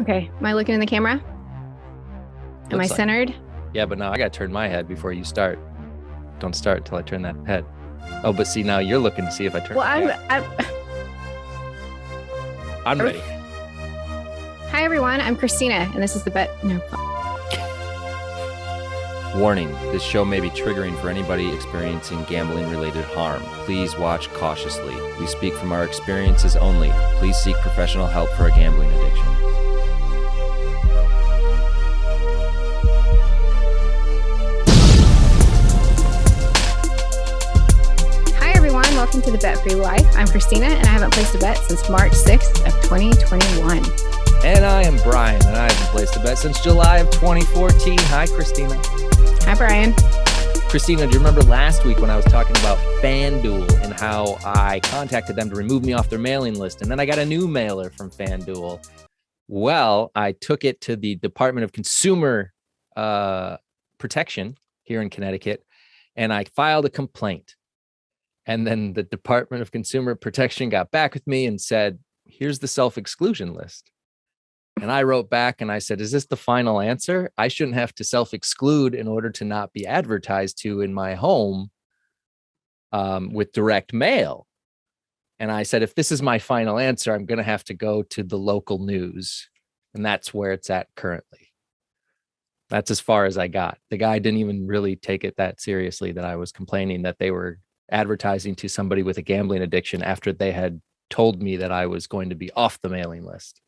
Okay. Am I looking in the camera? Am I centered? Yeah, but now I got to turn my head before you start. Don't start until I turn that head. Oh, but see, now you're looking to see if I turn. Well, I'm ready. Hi, everyone. I'm Christina, and this is the bet. No. Warning, this show may be triggering for anybody experiencing gambling-related harm. Please watch cautiously. We speak from our experiences only. Please seek professional help for a gambling addiction. Hi, everyone. Welcome to the Bet-Free Life. I'm Christina, and I haven't placed a bet since March 6th of 2021. And I am Brian, and I haven't placed a bet since July of 2014. Hi, Christina. Hi, Brian. Christina, do you remember last week when I was talking about FanDuel and how I contacted them to remove me off their mailing list? And then I got a new mailer from FanDuel. Well, I took it to the Department of Consumer Protection here in Connecticut, and I filed a complaint. And then the Department of Consumer Protection got back with me and said, here's the self-exclusion list. And I wrote back and I said, is this the final answer? I shouldn't have to self-exclude in order to not be advertised to in my home with direct mail. And I said, if this is my final answer, I'm going to have to go to the local news. And that's where it's at currently. That's as far as I got. The guy didn't even really take it that seriously that I was complaining that they were advertising to somebody with a gambling addiction after they had told me that I was going to be off the mailing list.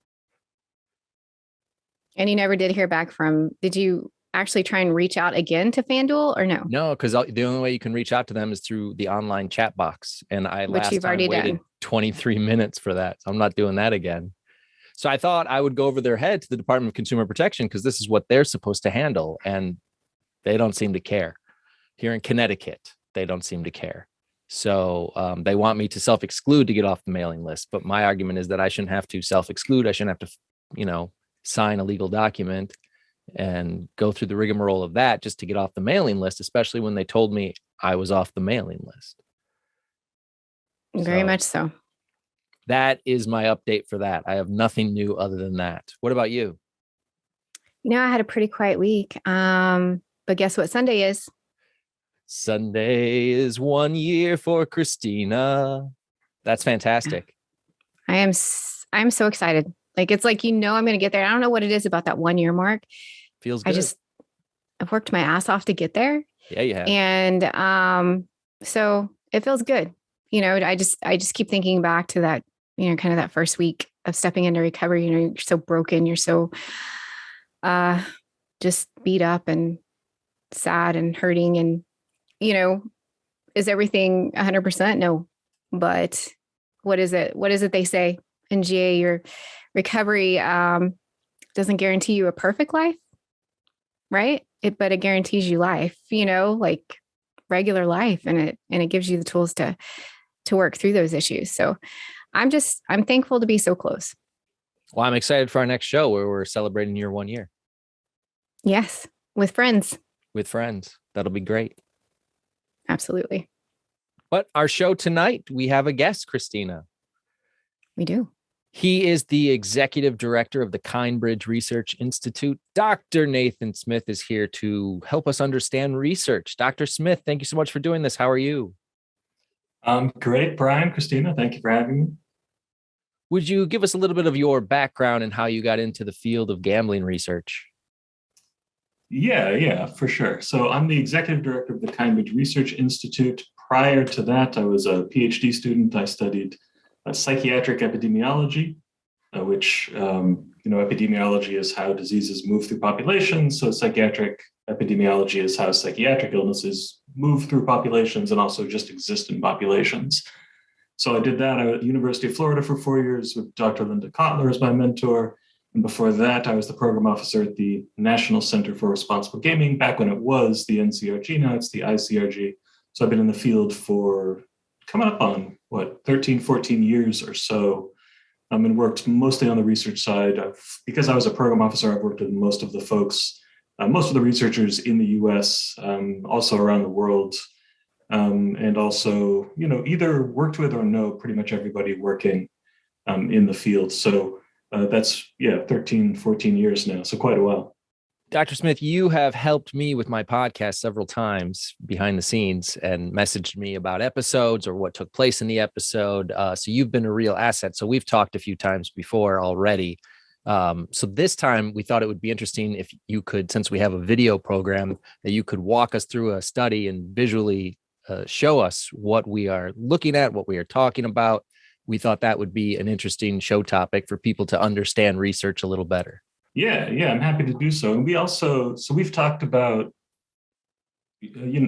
And you never did hear back did you actually try and reach out again to FanDuel or no? No, because the only way you can reach out to them is through the online chat box. And I waited 23 minutes for that. So I'm not doing that again. So I thought I would go over their head to the Department of Consumer Protection because this is what they're supposed to handle. And they don't seem to care. Here in Connecticut, they don't seem to care. So they want me to self-exclude to get off the mailing list. But my argument is that I shouldn't have to self-exclude. I shouldn't have to, sign a legal document and go through the rigmarole of that just to get off the mailing list, especially when they told me I was off the mailing list. Very much so. That is my update for that. I have nothing new other than that. What about you? I had a pretty quiet week. But guess what Sunday is? Sunday is 1 year for Christina. That's fantastic. I'm so excited. It's like, I'm going to get there. I don't know what it is about that 1 year mark. Feels good. I've worked my ass off to get there. Yeah, you have. And so it feels good. I just keep thinking back to that, kind of that first week of stepping into recovery. You're so broken. You're so just beat up and sad and hurting. And, is everything 100%? No. But what is it? What is it they say in GA? Your recovery doesn't guarantee you a perfect life, right? But it guarantees you life, like regular life, and it gives you the tools to work through those issues. So I'm thankful to be so close. Well, I'm excited for our next show where we're celebrating your 1 year. Yes, with friends. That'll be great. Absolutely. But our show tonight, we have a guest, Christina. We do. He is the executive director of the Kindbridge Research Institute. Dr. Nathan Smith is here to help us understand research. Dr. Smith, thank you so much for doing this. How are you? I'm great, Brian, Christina. Thank you for having me. Would you give us a little bit of your background and how you got into the field of gambling research? Yeah, for sure. So I'm the executive director of the Kindbridge Research Institute. Prior to that, I was a PhD student. I studied psychiatric epidemiology, which, epidemiology is how diseases move through populations. So psychiatric epidemiology is how psychiatric illnesses move through populations and also just exist in populations. So I did that at the University of Florida for 4 years with Dr. Linda Kotler as my mentor. And before that, I was the program officer at the National Center for Responsible Gaming, back when it was the NCRG. Now it's the ICRG. So I've been in the field for coming up on 13, 14 years or so, and worked mostly on the research side. Because I was a program officer, I've worked with most of the folks, most of the researchers in the US, also around the world, and also, either worked with or know pretty much everybody working in the field. So That's 13, 14 years now. So quite a while. Dr. Smith, you have helped me with my podcast several times behind the scenes and messaged me about episodes or what took place in the episode. So you've been a real asset. So we've talked a few times before already. So this time we thought it would be interesting if you could, since we have a video program, that you could walk us through a study and visually show us what we are looking at, what we are talking about. We thought that would be an interesting show topic for people to understand research a little better. Yeah, I'm happy to do so. And we've talked about,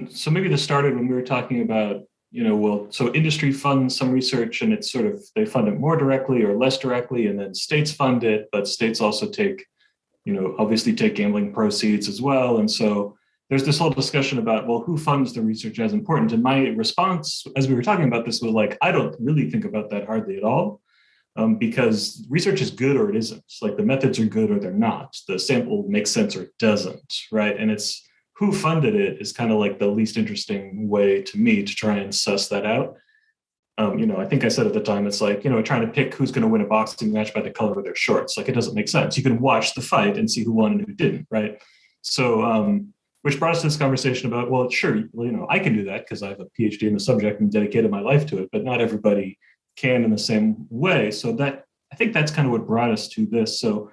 so maybe this started when we were talking about, so industry funds some research and it's sort of, they fund it more directly or less directly, and then states fund it, but states also take, obviously take gambling proceeds as well. And so there's this whole discussion about, well, who funds the research as important? And my response, as we were talking about this, was like, I don't really think about that hardly at all. Because research is good or it isn't. It's like the methods are good or they're not. The sample makes sense or it doesn't, right? And it's who funded it is kind of like the least interesting way to me to try and suss that out. I think I said at the time, it's like, trying to pick who's going to win a boxing match by the color of their shorts. Like, it doesn't make sense. You can watch the fight and see who won and who didn't, right? So, which brought us to this conversation about, well, sure, I can do that because I have a PhD in the subject and dedicated my life to it, but not everybody can in the same way. So that, I think that's kind of what brought us to this. So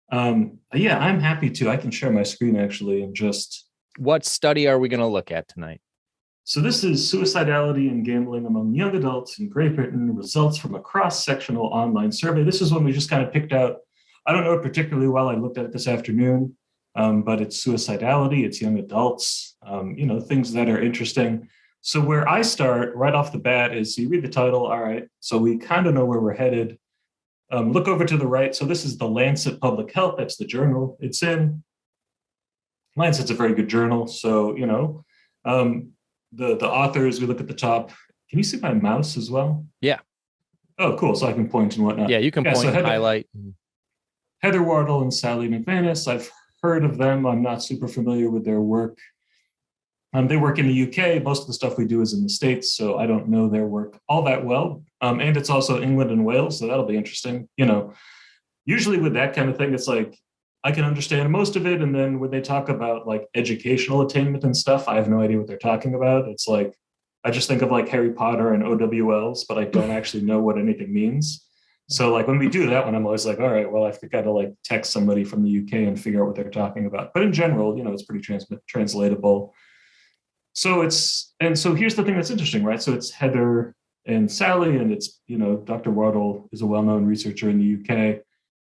I'm happy to. I can share my screen actually and just. What study are we going to look at tonight? So this is suicidality and gambling among young adults in Great Britain, results from a cross-sectional online survey. This is one we just kind of picked out. I don't know it particularly well. I looked at it this afternoon, but it's suicidality, it's young adults, things that are interesting. So where I start right off the bat is you read the title. All right. So we kind of know where we're headed. Look over to the right. So this is the Lancet Public Health. That's the journal it's in. Lancet's a very good journal. So, the authors, we look at the top. Can you see my mouse as well? Yeah. Oh, cool. So I can point and whatnot. Yeah, you can point and highlight. Heather Wardle and Sally McManus. I've heard of them. I'm not super familiar with their work. They work in the UK. Most of the stuff we do is in the States, so I don't know their work all that well. And it's also England and Wales, so that'll be interesting. Usually with that kind of thing, it's like I can understand most of it. And then when they talk about like educational attainment and stuff, I have no idea what they're talking about. It's like, I just think of like Harry Potter and OWLs, but I don't actually know what anything means. So like when we do that one, I'm always like, all right, well, I've got to like text somebody from the UK and figure out what they're talking about. But in general, it's pretty translatable. So here's the thing that's interesting, right? So it's Heather and Sally, and it's, Dr. Wardle is a well-known researcher in the UK.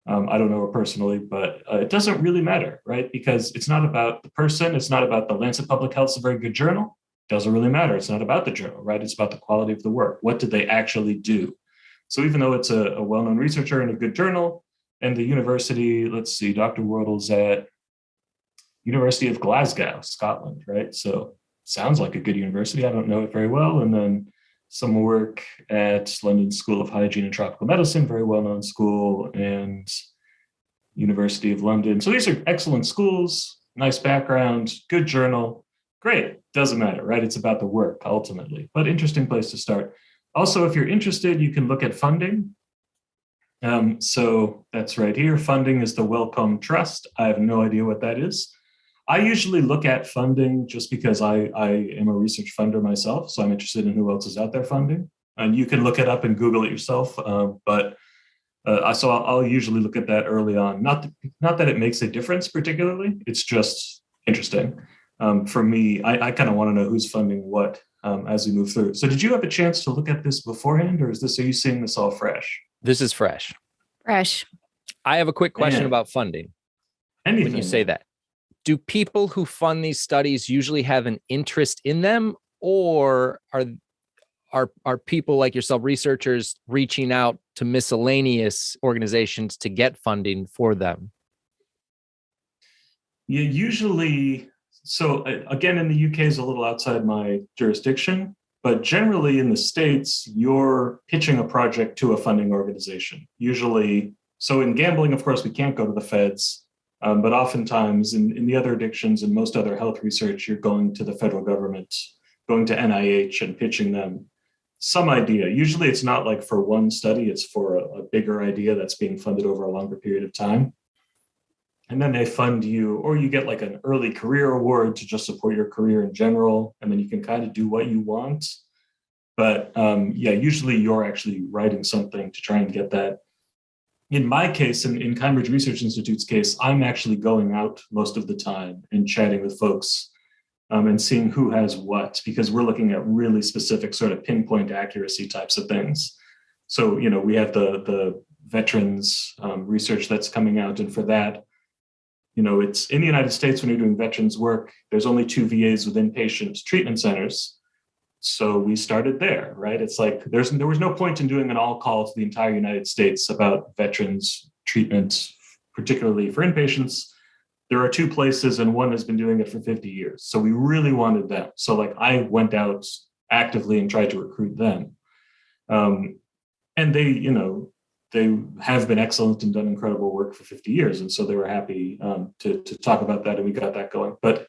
I don't know her personally, but it doesn't really matter, right? Because it's not about the person. It's not about the Lancet Public Health. It's a very good journal. It doesn't really matter. It's not about the journal, right? It's about the quality of the work. What did they actually do? So even though it's a well-known researcher in a good journal, and the university, let's see, Dr. Wardle's at University of Glasgow, Scotland, right? So sounds like a good university. I don't know it very well. And then some work at London School of Hygiene and Tropical Medicine, very well-known school, and University of London. So these are excellent schools, nice background, good journal. Great, doesn't matter, right? It's about the work ultimately, but interesting place to start. Also, if you're interested, you can look at funding. So that's right here. Funding is the Wellcome Trust. I have no idea what that is. I usually look at funding just because I am a research funder myself. So I'm interested in who else is out there funding. And you can look it up and Google it yourself. But I'll usually look at that early on. Not that it makes a difference particularly. It's just interesting. For me, I kind of want to know who's funding what as we move through. So did you have a chance to look at this beforehand, or are you seeing this all fresh? This is fresh. Fresh. I have a quick question about funding. Anything. When you say that, do people who fund these studies usually have an interest in them, or are people like yourself, researchers, reaching out to miscellaneous organizations to get funding for them? Yeah, usually. So again, in the UK is a little outside my jurisdiction, but generally in the States, you're pitching a project to a funding organization. Usually, so in gambling, of course, we can't go to the feds. But oftentimes in the other addictions and most other health research, you're going to the federal government, going to NIH and pitching them some idea. Usually it's not like for one study, it's for a bigger idea that's being funded over a longer period of time. And then they fund you, or you get like an early career award to just support your career in general. And then you can kind of do what you want. But yeah, usually you're actually writing something to try and get that. In my case, in Cambridge Research Institute's case, I'm actually going out most of the time and chatting with folks and seeing who has what, because we're looking at really specific sort of pinpoint accuracy types of things. So, you know, we have the veterans research that's coming out. And for that, you know, it's in the United States when you're doing veterans work, there's only 2 VAs with inpatient treatment centers. So we started there, right? It's like there was no point in doing an all call to the entire United States about veterans treatment, particularly for inpatients. There are 2 places and one has been doing it for 50 years. So we really wanted them. So like I went out actively and tried to recruit them. And they, you know, they have been excellent and done incredible work for 50 years. And so they were happy to talk about that, and we got that going. But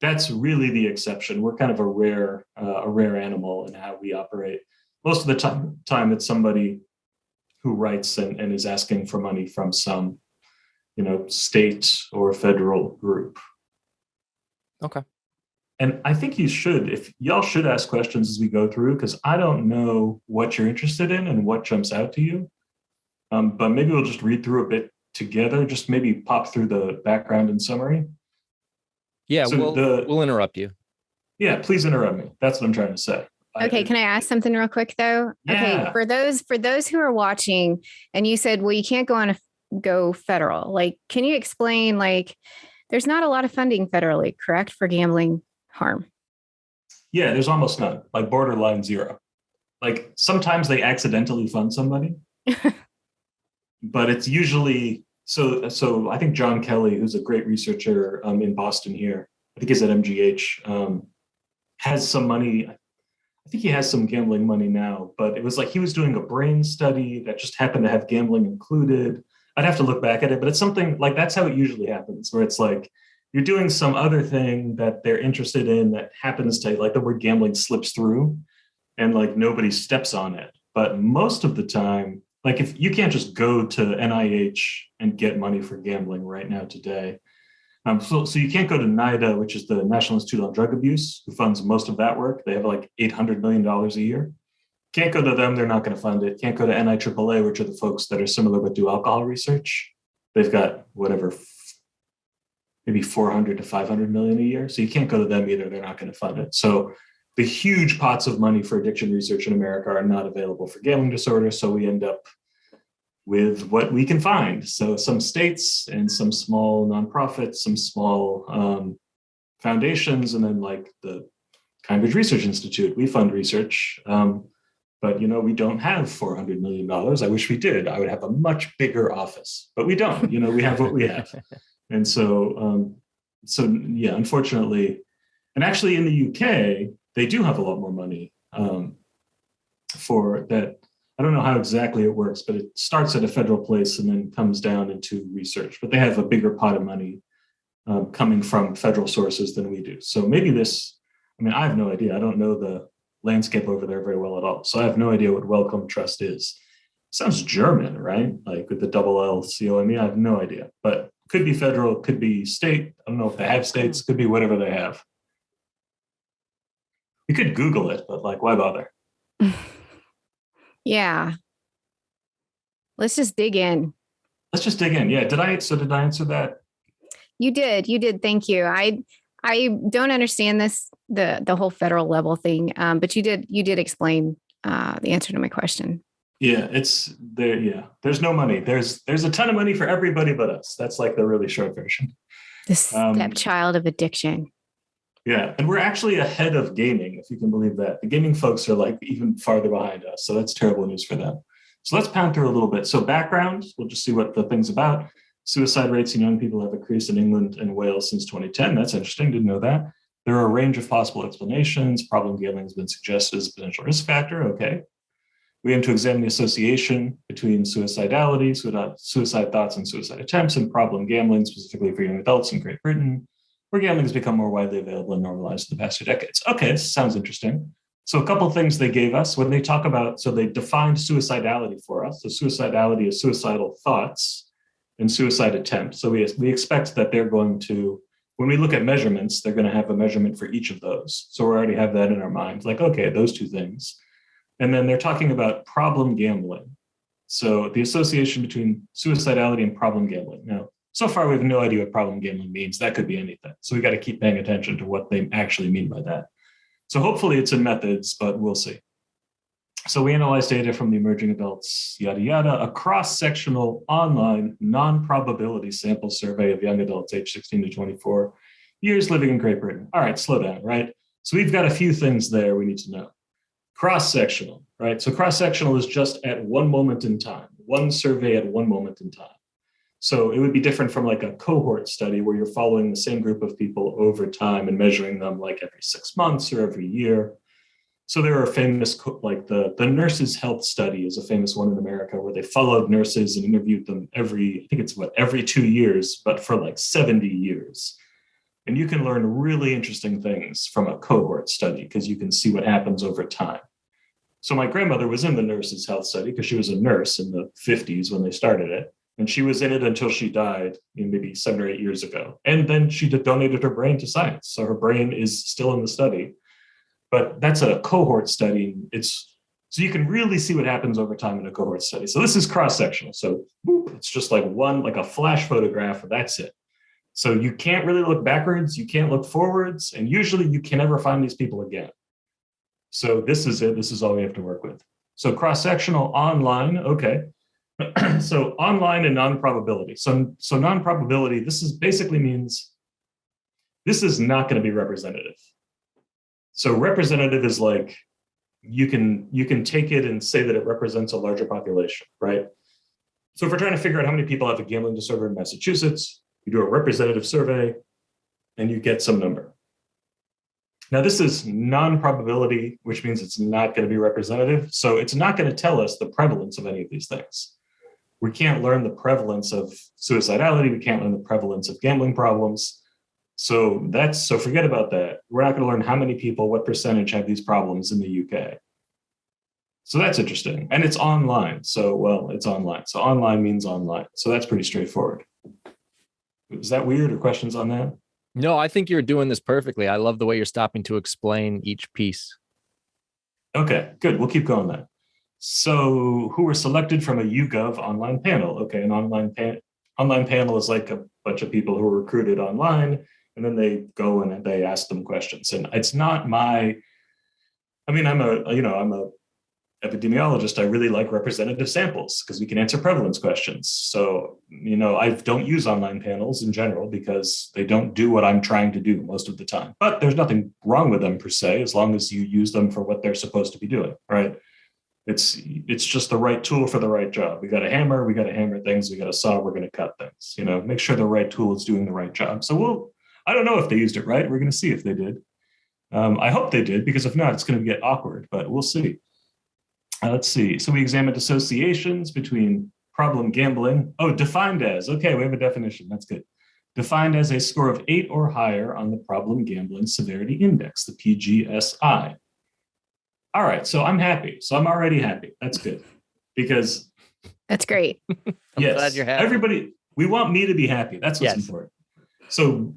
that's really the exception. We're kind of a rare animal in how we operate. Most of the time it's somebody who writes and is asking for money from some, you know, state or federal group. Okay. And I think y'all should ask questions as we go through, because I don't know what you're interested in and what jumps out to you. But maybe we'll just read through a bit together, just maybe pop through the background and summary. Yeah, so we'll interrupt you. Yeah, please interrupt me. That's what I'm trying to say. Okay, can I ask something real quick though? Yeah. Okay, for those who are watching, and you said, well, you can't go federal. Like, can you explain, like, there's not a lot of funding federally, correct, for gambling harm? Yeah, there's almost none, like borderline zero. Like sometimes they accidentally fund somebody, but it's usually so I think John Kelly, who's a great researcher in Boston here, I think he's at MGH, has some money. I think he has some gambling money now, but it was like he was doing a brain study that just happened to have gambling included. I'd have to look back at it, but it's something like that's how it usually happens, where it's like you're doing some other thing that they're interested in that happens to, like, the word gambling slips through and like nobody steps on it. But most of the time, like, if you can't just go to NIH and get money for gambling right now today. So you can't go to NIDA, which is the National Institute on Drug Abuse, who funds most of that work. They have like $800 million a year. Can't go to them, they're not going to fund it. Can't go to NIAAA, which are the folks that are similar but do alcohol research. They've got whatever, maybe 400 to 500 million a year. So you can't go to them either, they're not going to fund it. So the huge pots of money for addiction research in America are not available for gambling disorders. So we end up with what we can find. So some states and some small nonprofits, some small foundations, and then like the Cambridge Research Institute, we fund research. But, you know, we don't have $400 million. I wish we did. I would have a much bigger office, but we don't. You know, we have what we have. And so yeah, unfortunately, and actually in the UK, they do have a lot more money for that. I don't know how exactly it works, but it starts at a federal place and then comes down into research. But they have a bigger pot of money coming from federal sources than we do. So maybe this, I mean, I have no idea. I don't know the landscape over there very well at all. So I have no idea what Wellcome Trust is. Sounds German, right? Like with the double LCOME, I have no idea. But could be federal, could be state. I don't know if they have states, could be whatever they have. You could Google it, but like, why bother? Yeah. Let's just dig in. Yeah. Did I answer that? You did. Thank you. I don't understand the whole federal level thing. But you did explain the answer to my question. Yeah, it's there. Yeah. There's no money. There's a ton of money for everybody but us. That's like the really short version. The stepchild of addiction. Yeah. And we're actually ahead of gaming, if you can believe that. The gaming folks are like even farther behind us. So that's terrible news for them. So let's pound through a little bit. So background, we'll just see what the thing's about. Suicide rates in young people have increased in England and Wales since 2010. That's interesting. Didn't know that. There are a range of possible explanations. Problem gambling has been suggested as a potential risk factor. Okay. We aim to examine the association between suicidality, suicide thoughts and suicide attempts, and problem gambling, specifically for young adults in Great Britain, where gambling has become more widely available and normalized in the past 2 decades. Okay, this sounds interesting. So a couple of things they gave us when they talk about, so they defined suicidality for us. So suicidality is suicidal thoughts and suicide attempts. So we expect that they're going to, when we look at measurements, they're going to have a measurement for each of those. So we already have that in our minds, like, okay, those two things. And then they're talking about problem gambling. So the association between suicidality and problem gambling. Now, so far, we have no idea what problem gambling means. That could be anything. So we got to keep paying attention to what they actually mean by that. So hopefully it's in methods, but we'll see. So we analyzed data from the emerging adults, yada, yada, a cross-sectional online non-probability sample survey of young adults aged 16 to 24 years living in Great Britain. All right, slow down, right? So we've got a few things there we need to know. Cross-sectional, right? So cross-sectional is just at one moment in time, one survey at one moment in time. So it would be different from like a cohort study where you're following the same group of people over time and measuring them like every 6 months or every year. So there are famous, like the nurses' health study is a famous one in America where they followed nurses and interviewed them every 2 years, but for like 70 years. And you can learn really interesting things from a cohort study because you can see what happens over time. So my grandmother was in the nurses' health study because she was a nurse in the 50s when they started it. And she was in it until she died maybe 7 or 8 years ago. And then she donated her brain to science. So her brain is still in the study. But that's a cohort study. So you can really see what happens over time in a cohort study. So this is cross-sectional. So it's just like a flash photograph, that's it. So you can't really look backwards, you can't look forwards, and usually you can never find these people again. So this is it. This is all we have to work with. So cross-sectional online, okay. So online and non-probability. So non-probability, this is basically means this is not going to be representative. So representative is like you can take it and say that it represents a larger population, right? So if we're trying to figure out how many people have a gambling disorder in Massachusetts, you do a representative survey and you get some number. Now this is non-probability, which means it's not going to be representative. So it's not going to tell us the prevalence of any of these things. We can't learn the prevalence of suicidality. We can't learn the prevalence of gambling problems. So forget about that. We're not going to learn how many people, what percentage have these problems in the UK. So that's interesting. And it's online. So, it's online. So online means online. So that's pretty straightforward. Is that weird or questions on that? No, I think you're doing this perfectly. I love the way you're stopping to explain each piece. Okay, good. We'll keep going then. So who were selected from a YouGov online panel? Okay, an online panel is like a bunch of people who were recruited online, and then they go and they ask them questions. And it's not I'm a epidemiologist. I really like representative samples because we can answer prevalence questions. So, I don't use online panels in general because they don't do what I'm trying to do most of the time. But there's nothing wrong with them per se, as long as you use them for what they're supposed to be doing, right? It's just the right tool for the right job. We got a hammer, things, we got a saw, we're going to cut things, make sure the right tool is doing the right job. So I don't know if they used it right. We're going to see if they did. I hope they did, because if not, it's going to get awkward, but we'll see. Let's see. So we examined associations between problem gambling. Oh, defined as. Okay, we have a definition. That's good. Defined as a score of 8 or higher on the problem gambling severity index, the PGSI. All right, so I'm happy. So I'm already happy. That's good. Because that's great. I'm glad you're happy. Everybody, we want me to be happy. That's what's important. So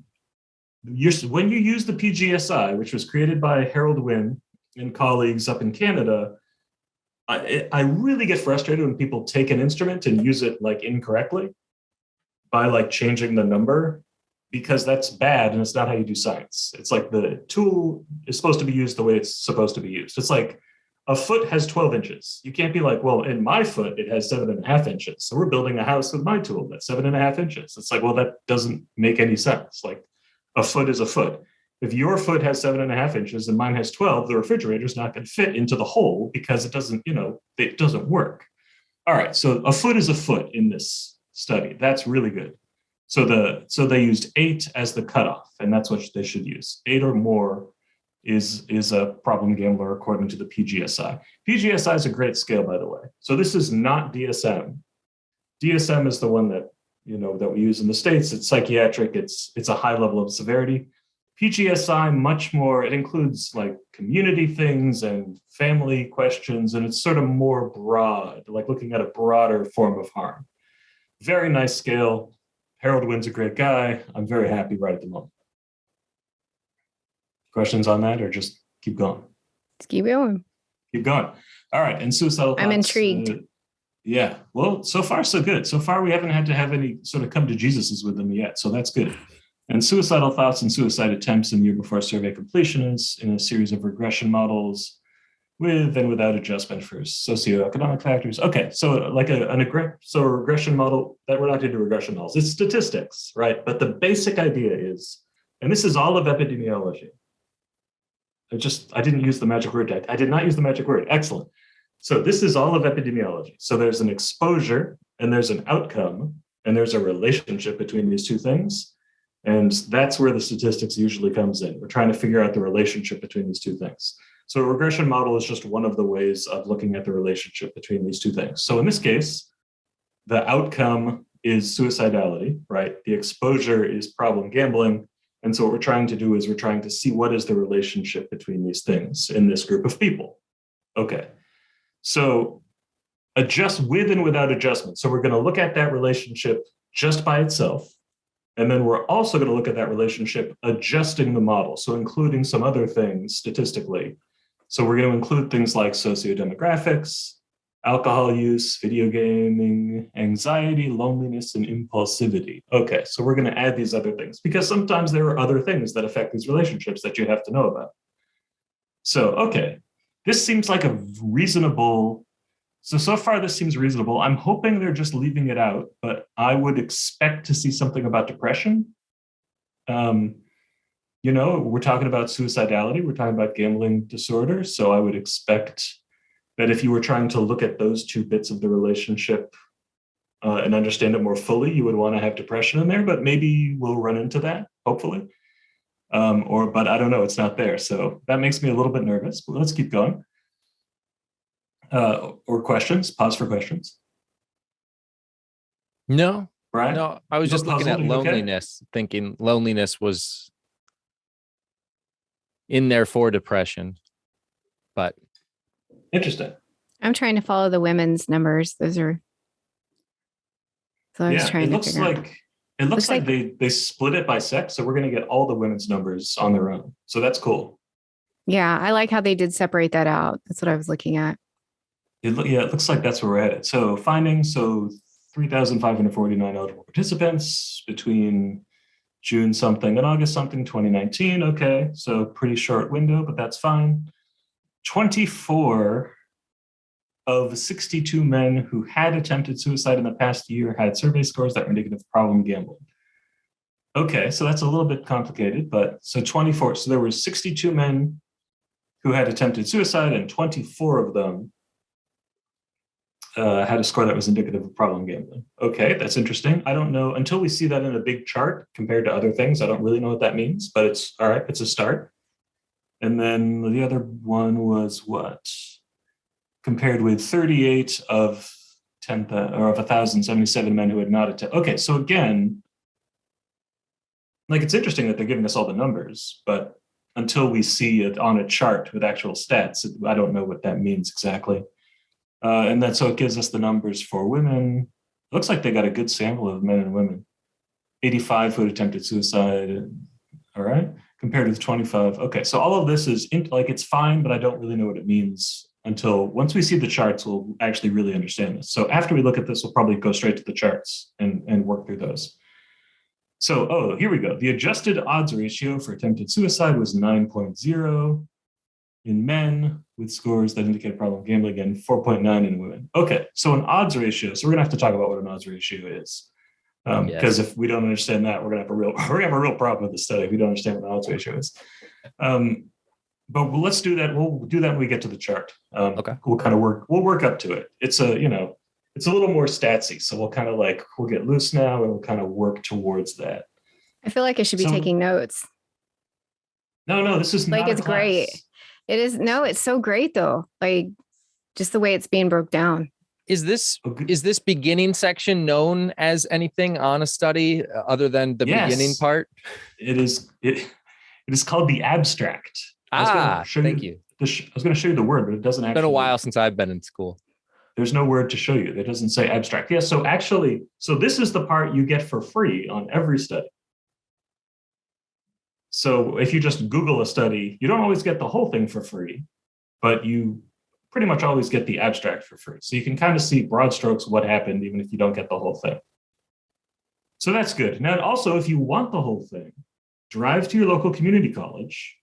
when you use the PGSI, which was created by Harold Wynn and colleagues up in Canada, I really get frustrated when people take an instrument and use it like incorrectly by like changing the number, because that's bad and it's not how you do science. It's like the tool is supposed to be used the way it's supposed to be used. It's like a foot has 12 inches. You can't be like, well, in my foot, it has 7.5 inches. So we're building a house with my tool that's 7.5 inches. It's like, well, that doesn't make any sense. Like a foot is a foot. If your foot has 7.5 inches and mine has 12, the refrigerator is not going to fit into the hole because it doesn't work. All right, so a foot is a foot in this study. That's really good. So they used 8 as the cutoff, and that's what they should use. 8 or more is a problem gambler according to the PGSI. PGSI is a great scale, by the way. So this is not DSM. DSM is the one that we use in the States. It's psychiatric. It's a high level of severity. PGSI, much more, it includes like community things and family questions, and it's sort of more broad, like looking at a broader form of harm. Very nice scale. Harold Wynn's a great guy. I'm very happy right at the moment. Questions on that, or just keep going? Let's keep going. Keep going. All right. And suicidal thoughts. I'm intrigued. Yeah. Well, so far, so good. So far, we haven't had to have any sort of come to Jesuses with them yet. So that's good. And suicidal thoughts and suicide attempts in year before survey completion is in a series of regression models with and without adjustment for socioeconomic factors. Okay. So like a regression model, that we're not into regression models. It's statistics, right? But the basic idea is, and this is all of epidemiology. I didn't use the magic word. I did not use the magic word. Excellent. So this is all of epidemiology. So there's an exposure and there's an outcome and there's a relationship between these two things. And that's where the statistics usually comes in. We're trying to figure out the relationship between these two things. So a regression model is just one of the ways of looking at the relationship between these two things. So in this case, the outcome is suicidality, right? The exposure is problem gambling. And so what we're trying to do is we're trying to see what is the relationship between these things in this group of people. Okay. So adjust with and without adjustment. So we're going to look at that relationship just by itself. And then we're also going to look at that relationship adjusting the model. So including some other things statistically. So we're going to include things like sociodemographics, alcohol use, video gaming, anxiety, loneliness, and impulsivity. Okay, so we're going to add these other things because sometimes there are other things that affect these relationships that you have to know about. So, okay, this seems like a reasonable, so far this seems reasonable. I'm hoping they're just leaving it out, but I would expect to see something about depression. We're talking about suicidality, we're talking about gambling disorder, so I would expect that if you were trying to look at those two bits of the relationship and understand it more fully, you would want to have depression in there, but maybe we'll run into that, hopefully. But I don't know, it's not there. So that makes me a little bit nervous, but let's keep going. Or questions, pause for questions. No, Brian? No, I was just looking at loneliness, thinking loneliness was in there for depression, but. Interesting. I'm trying to follow the women's numbers. Those are. So I was trying to figure out. It looks like they split it by sex, so we're going to get all the women's numbers on their own. So that's cool. Yeah, I like how they did separate that out. That's what I was looking at. It looks like that's where we're headed. So findings, 3,549 eligible participants between June something and August something, 2019. Okay, so pretty short window, but that's fine. 24 of 62 men who had attempted suicide in the past year had survey scores that were indicative of problem gambling. Okay, so that's a little bit complicated, but so 24. So there were 62 men who had attempted suicide, and 24 of them had a score that was indicative of problem gambling. Okay, that's interesting. I don't know, until we see that in a big chart compared to other things, I don't really know what that means, but it's all right, it's a start. And then the other one was what? Compared with 38 of 1,077 men who had not attended. Okay, so again, like it's interesting that they're giving us all the numbers, but until we see it on a chart with actual stats, I don't know what that means exactly. And then so it gives us the numbers for women. It looks like they got a good sample of men and women. 85 who had attempted suicide. All right. Compared with 25. Okay, so all of this is it's fine, but I don't really know what it means until once we see the charts, we'll actually really understand this. So after we look at this, we'll probably go straight to the charts and work through those. So, here we go. The adjusted odds ratio for attempted suicide was 9.0 in men with scores that indicate problem gambling and 4.9 in women. Okay, so an odds ratio. So we're gonna have to talk about what an odds ratio is. Because if we don't understand that, we're gonna have a real problem with the study if we don't understand what an odds ratio is. But let's do that. We'll do that when we get to the chart. Okay. We'll work up to it. It's a little more statsy. So we'll get loose now and we'll kind of work towards that. I feel like I should be taking notes. No, this is not it's great. It is. No, it's so great though. Like just the way it's being broke down. Is this beginning section known as anything on a study other than the beginning part? It is. It is called the abstract. Thank you. I was going to show you the word, but it doesn't It's actually. been a while since I've been in school. There's no word to show you. It doesn't say abstract. Yeah, so this is the part you get for free on every study. So if you just Google a study, you don't always get the whole thing for free, but you pretty much always get the abstract for free. So you can kind of see broad strokes what happened, even if you don't get the whole thing. So that's good. Now, also, if you want the whole thing, drive to your local community college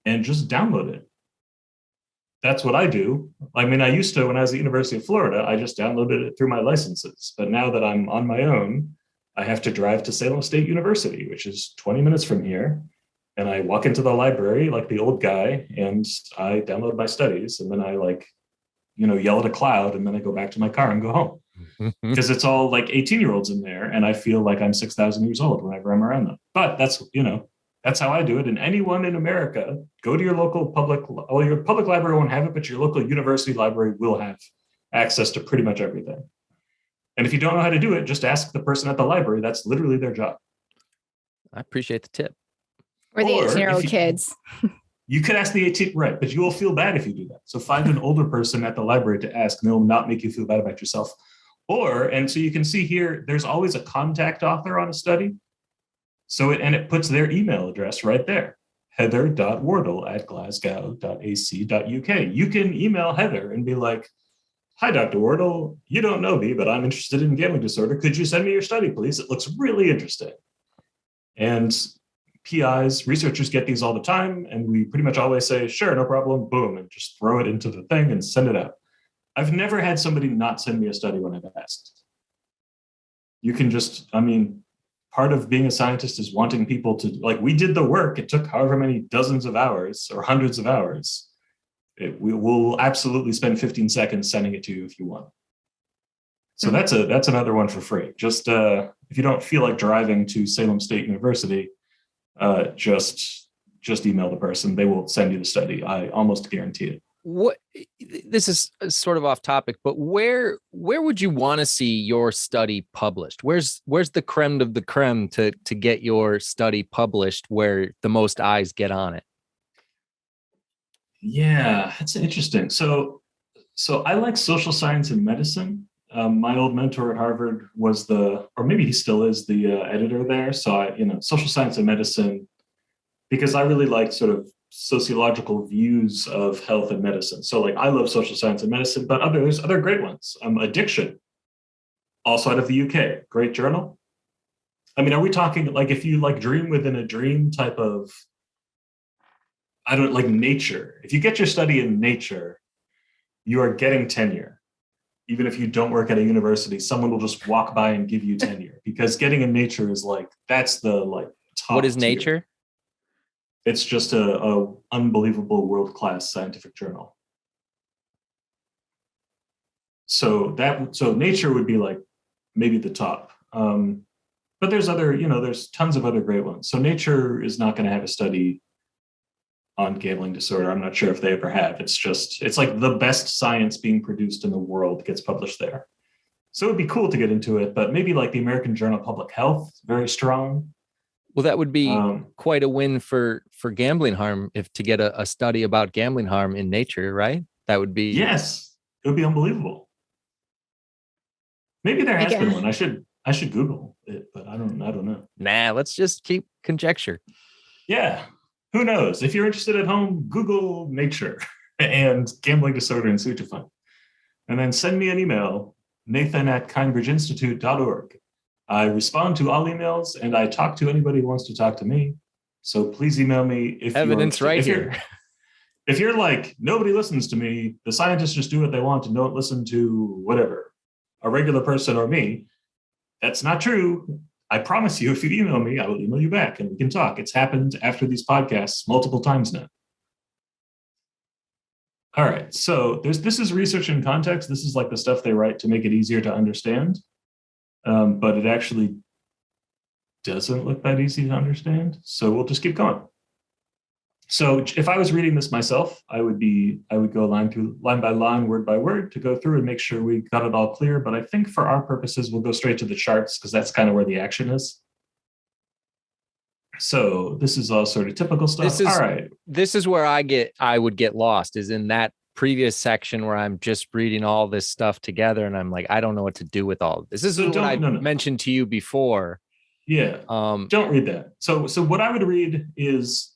and just download it. That's what I do. I mean, I used to, when I was at the University of Florida, I just downloaded it through my licenses. But now that I'm on my own, I have to drive to Salem State University, which is 20 minutes from here. And I walk into the library like the old guy, and I download my studies, and then I yell at a cloud, and then I go back to my car and go home. Because it's all like 18-year-olds in there, and I feel like I'm 6,000 years old whenever I'm around them. But that's how I do it. And anyone in America, go to your local your public library won't have it, but your local university library will have access to pretty much everything. And if you don't know how to do it, just ask the person at the library. That's literally their job. I appreciate the tip. Or the 18-year-old kids. You could ask the 18, right, but you will feel bad if you do that. So find an older person at the library to ask, and they'll not make you feel bad about yourself. And so you can see here, there's always a contact author on a study. So it puts their email address right there, heather.wardle@glasgow.ac.uk. You can email Heather and be like, "Hi, Dr. Wardle, you don't know me, but I'm interested in gambling disorder. Could you send me your study, please? It looks really interesting." And PIs, researchers get these all the time, and we pretty much always say, "Sure, no problem," boom, and just throw it into the thing and send it out. I've never had somebody not send me a study when I've asked. You can part of being a scientist is wanting people to, we did the work. It took however many dozens of hours or hundreds of hours. We will absolutely spend 15 seconds sending it to you if you want. So that's another one for free. Just if you don't feel like driving to Salem State University, just email the person. They will send you the study. I almost guarantee it. This is sort of off topic, but where would you want to see your study published? Where's the creme of the creme to get your study published where the most eyes get on it? Yeah, that's interesting. So I like social science and medicine. My old mentor at Harvard was or maybe he still is, the editor there. So social science and medicine, because I really like sort of sociological views of health and medicine. So I love social science and medicine, but there's other great ones. Addiction, also out of the UK, great journal. I mean, are we talking if you dream within a dream type of, Nature? If you get your study in Nature, you are getting tenure. Even if you don't work at a university, someone will just walk by and give you tenure, because getting in Nature is that's the top. What is tier. Nature? It's just a unbelievable world-class scientific journal. So Nature would be maybe the top. But there's there's tons of other great ones. So Nature is not going to have a study on gambling disorder. I'm not sure if they ever have. It's the best science being produced in the world gets published there. So it would be cool to get into it, but maybe the American Journal of Public Health, very strong. Well, that would be quite a win for gambling harm to get a study about gambling harm in Nature, right? That would be. Yes, it would be unbelievable. Maybe there has been one. I should Google it, but I don't know. Nah, let's just keep conjecture. Yeah, who knows? If you're interested at home, Google Nature and gambling disorder and see what you find. And then send me an email, nathan@kindbridgeinstitute.org. I respond to all emails, and I talk to anybody who wants to talk to me. So please email me if evidence right here. If you're nobody listens to me, the scientists just do what they want and don't listen to whatever, a regular person or me, that's not true. I promise you, if you email me, I will email you back and we can talk. It's happened after these podcasts multiple times now. All right, so this is research in context. This is the stuff they write to make it easier to understand. But it actually doesn't look that easy to understand. So we'll just keep going. So if I was reading this myself, I would go line by line, word by word, to go through and make sure we got it all clear. But I think for our purposes, we'll go straight to the charts, because that's kind of where the action is. So this is all sort of typical stuff. All right. This is where I would get lost, is in that previous section where I'm just reading all this stuff together and I'm like, I don't know what to do with all of this. This is what I mentioned to you before. Yeah. Don't read that. So what I would read is,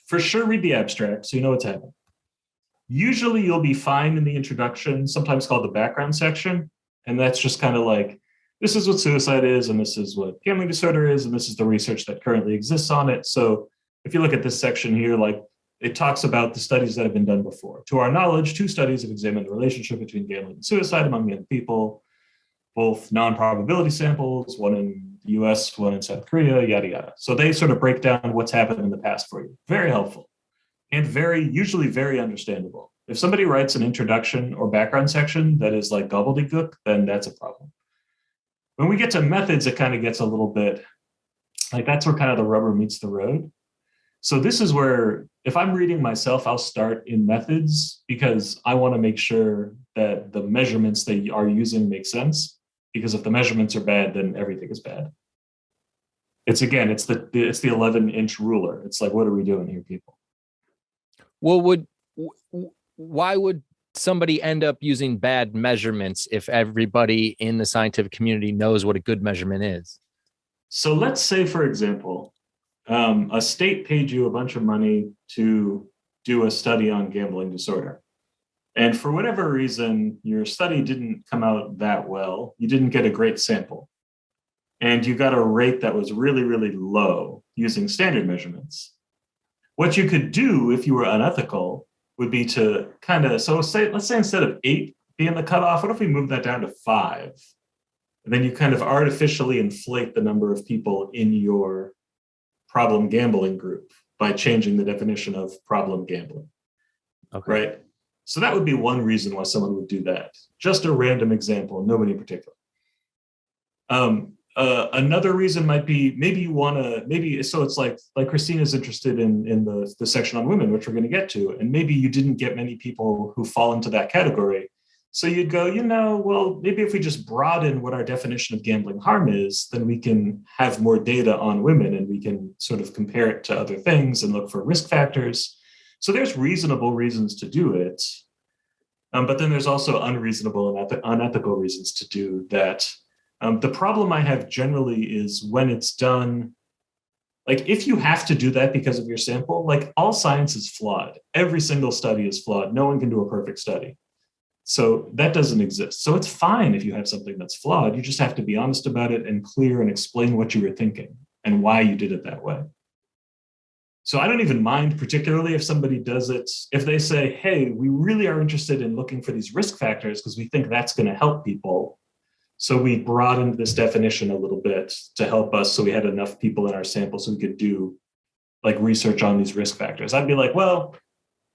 for sure, read the abstract so you know what's happening. Usually you'll be fine in the introduction, sometimes called the background section. And that's just kind of like, this is what suicide is, and this is what gambling disorder is, and this is the research that currently exists on it. So if you look at this section here, like, it talks about the studies that have been done before. To our knowledge, 2 studies have examined the relationship between gambling and suicide among young people, both non-probability samples, one in the US, one in South Korea, yada, yada. So they sort of break down what's happened in the past for you. Very helpful and usually very understandable. If somebody writes an introduction or background section that is like gobbledygook, then that's a problem. When we get to methods, it kind of gets a little bit like, that's where kind of the rubber meets the road. So this is where, if I'm reading myself, I'll start in methods because I want to make sure that the measurements they are using make sense. Because if the measurements are bad, then everything is bad. It's the 11-inch ruler. It's like, what are we doing here, people? Well, why would somebody end up using bad measurements if everybody in the scientific community knows what a good measurement is? So let's say, for example, a state paid you a bunch of money to do a study on gambling disorder. And for whatever reason, your study didn't come out that well. You didn't get a great sample. And you got a rate that was really, really low using standard measurements. What you could do if you were unethical would be to kind of, let's say instead of 8 being the cutoff, what if we move that down to 5? And then you kind of artificially inflate the number of people in your problem gambling group by changing the definition of problem gambling. Okay. Right? So that would be one reason why someone would do that. Just a random example, nobody in particular. Another reason might be so it's like Christina's interested in the section on women, which we're going to get to, and maybe you didn't get many people who fall into that category. So you'd go, well, maybe if we just broaden what our definition of gambling harm is, then we can have more data on women and we can sort of compare it to other things and look for risk factors. So there's reasonable reasons to do it. But then there's also unreasonable and unethical reasons to do that. The problem I have generally is when it's done, like if you have to do that because of your sample, like all science is flawed. Every single study is flawed. No one can do a perfect study. So that doesn't exist. So it's fine if you have something that's flawed. You just have to be honest about it and clear and explain what you were thinking and why you did it that way. So I don't even mind particularly if somebody does it, if they say, hey, we really are interested in looking for these risk factors because we think that's going to help people. So we broadened this definition a little bit to help us. So we had enough people in our sample so we could do like research on these risk factors. I'd be like, well,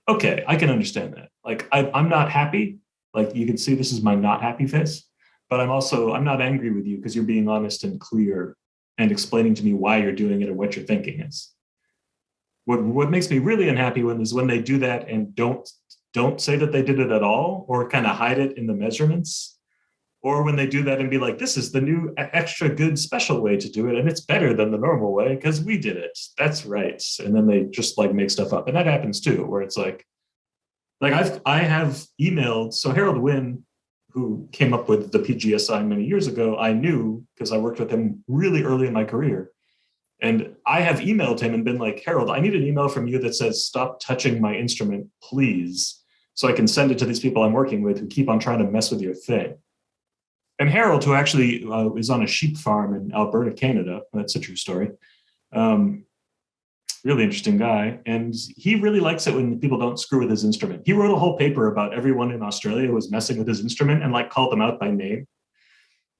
okay, I can understand that. Like I'm not happy. Like you can see this is my not happy face, but I'm not angry with you because you're being honest and clear and explaining to me why you're doing it or what your thinking is. What makes me really unhappy is when they do that and don't say that they did it at all or kind of hide it in the measurements, or when they do that and be like, this is the new extra good special way to do it and it's better than the normal way because we did it. That's right. And then they just like make stuff up. And that happens too, where it's like I have emailed, so Harold Wynn, who came up with the PGSI many years ago, I knew because I worked with him really early in my career. And I have emailed him and been like, Harold, I need an email from you that says, stop touching my instrument, please, so I can send it to these people I'm working with who keep on trying to mess with your thing. And Harold, who actually is on a sheep farm in Alberta, Canada, that's a true story, really interesting guy. And he really likes it when people don't screw with his instrument. He wrote a whole paper about everyone in Australia who was messing with his instrument and like called them out by name.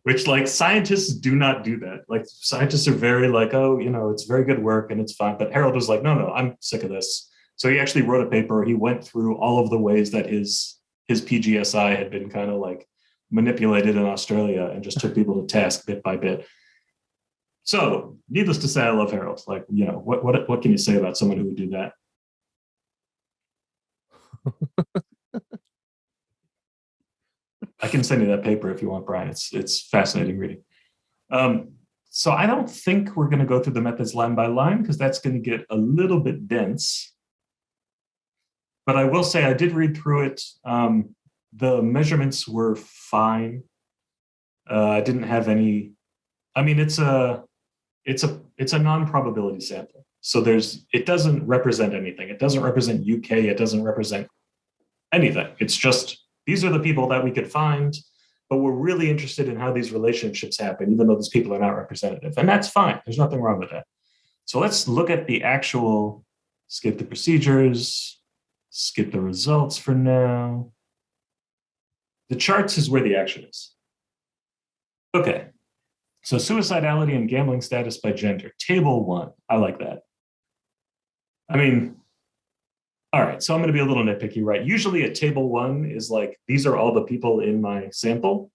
Which like scientists do not do that. Like scientists are very like, oh, it's very good work and it's fine. But Harold was like, no, I'm sick of this. So he actually wrote a paper. He went through all of the ways that his PGSI had been kind of like manipulated in Australia and just took people to task bit by bit. So needless to say, I love Harold. Like, what can you say about someone who would do that? I can send you that paper if you want, Brian. It's fascinating reading. So I don't think we're going to go through the methods line by line because that's going to get a little bit dense. But I will say I did read through it. The measurements were fine. I didn't have any. I mean, it's a non-probability sample. So it doesn't represent anything. It doesn't represent UK. It doesn't represent anything. It's just these are the people that we could find. But we're really interested in how these relationships happen, even though these people are not representative. And that's fine. There's nothing wrong with that. So let's look at the actual, skip the procedures, skip the results for now. The charts is where the action is. Okay. So suicidality and gambling status by gender. Table 1. I like that. I mean, all right, so I'm going to be a little nitpicky, right? Usually a table 1 is like, these are all the people in my sample.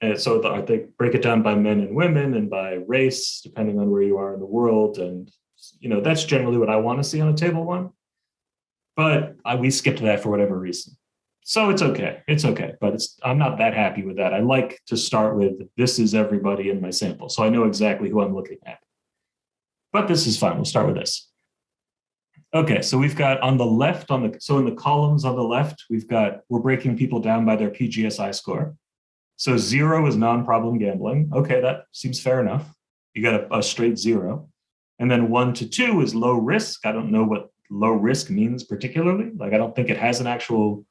And so they break it down by men and women and by race, depending on where you are in the world. And, that's generally what I want to see on a table 1. But we skipped that for whatever reason. So it's okay. It's okay. But I'm not that happy with that. I like to start with, this is everybody in my sample. So I know exactly who I'm looking at. But this is fine. We'll start with this. Okay, so we've got on the left, so in the columns on the left, we're breaking people down by their PGSI score. So 0 is non-problem gambling. Okay, that seems fair enough. You got a straight 0. And then 1 to 2 is low risk. I don't know what low risk means particularly. Like, I don't think it has an actual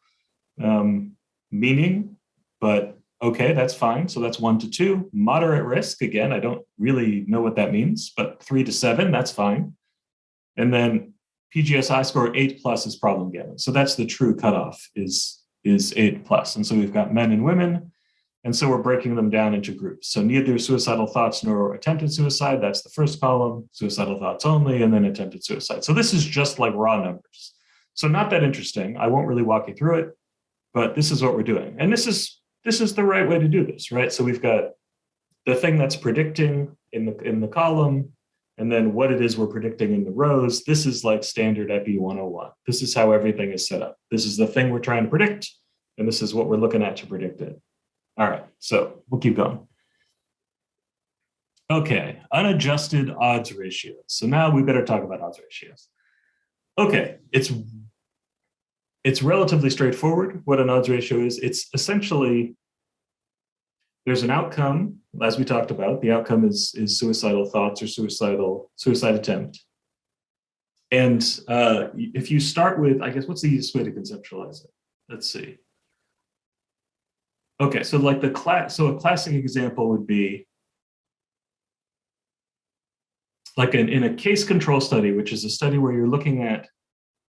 meaning, but okay, that's fine. So that's 1 to 2. Moderate risk, again, I don't really know what that means, but 3 to 7, that's fine. And then PGSI score 8+ is problem gambling. So that's the true cutoff is 8+. And so we've got men and women. And so we're breaking them down into groups. So neither suicidal thoughts nor attempted suicide. That's the first column. Suicidal thoughts only, and then attempted suicide. So this is just like raw numbers. So not that interesting. I won't really walk you through it, but this is what we're doing. And this is the right way to do this, right? So we've got the thing that's predicting in the column, and then what it is we're predicting in the rows. This is like standard Epi 101. This is how everything is set up. This is the thing we're trying to predict, and this is what we're looking at to predict it. All right, so we'll keep going. Okay, unadjusted odds ratios. So now we better talk about odds ratios. Okay, it's relatively straightforward what an odds ratio is. It's essentially, there's an outcome, as we talked about. The outcome is suicidal thoughts or suicide attempt. And if you start with, I guess, what's the easiest way to conceptualize it? Let's see. Okay, so like a classic example would be like in a case control study, which is a study where you're looking at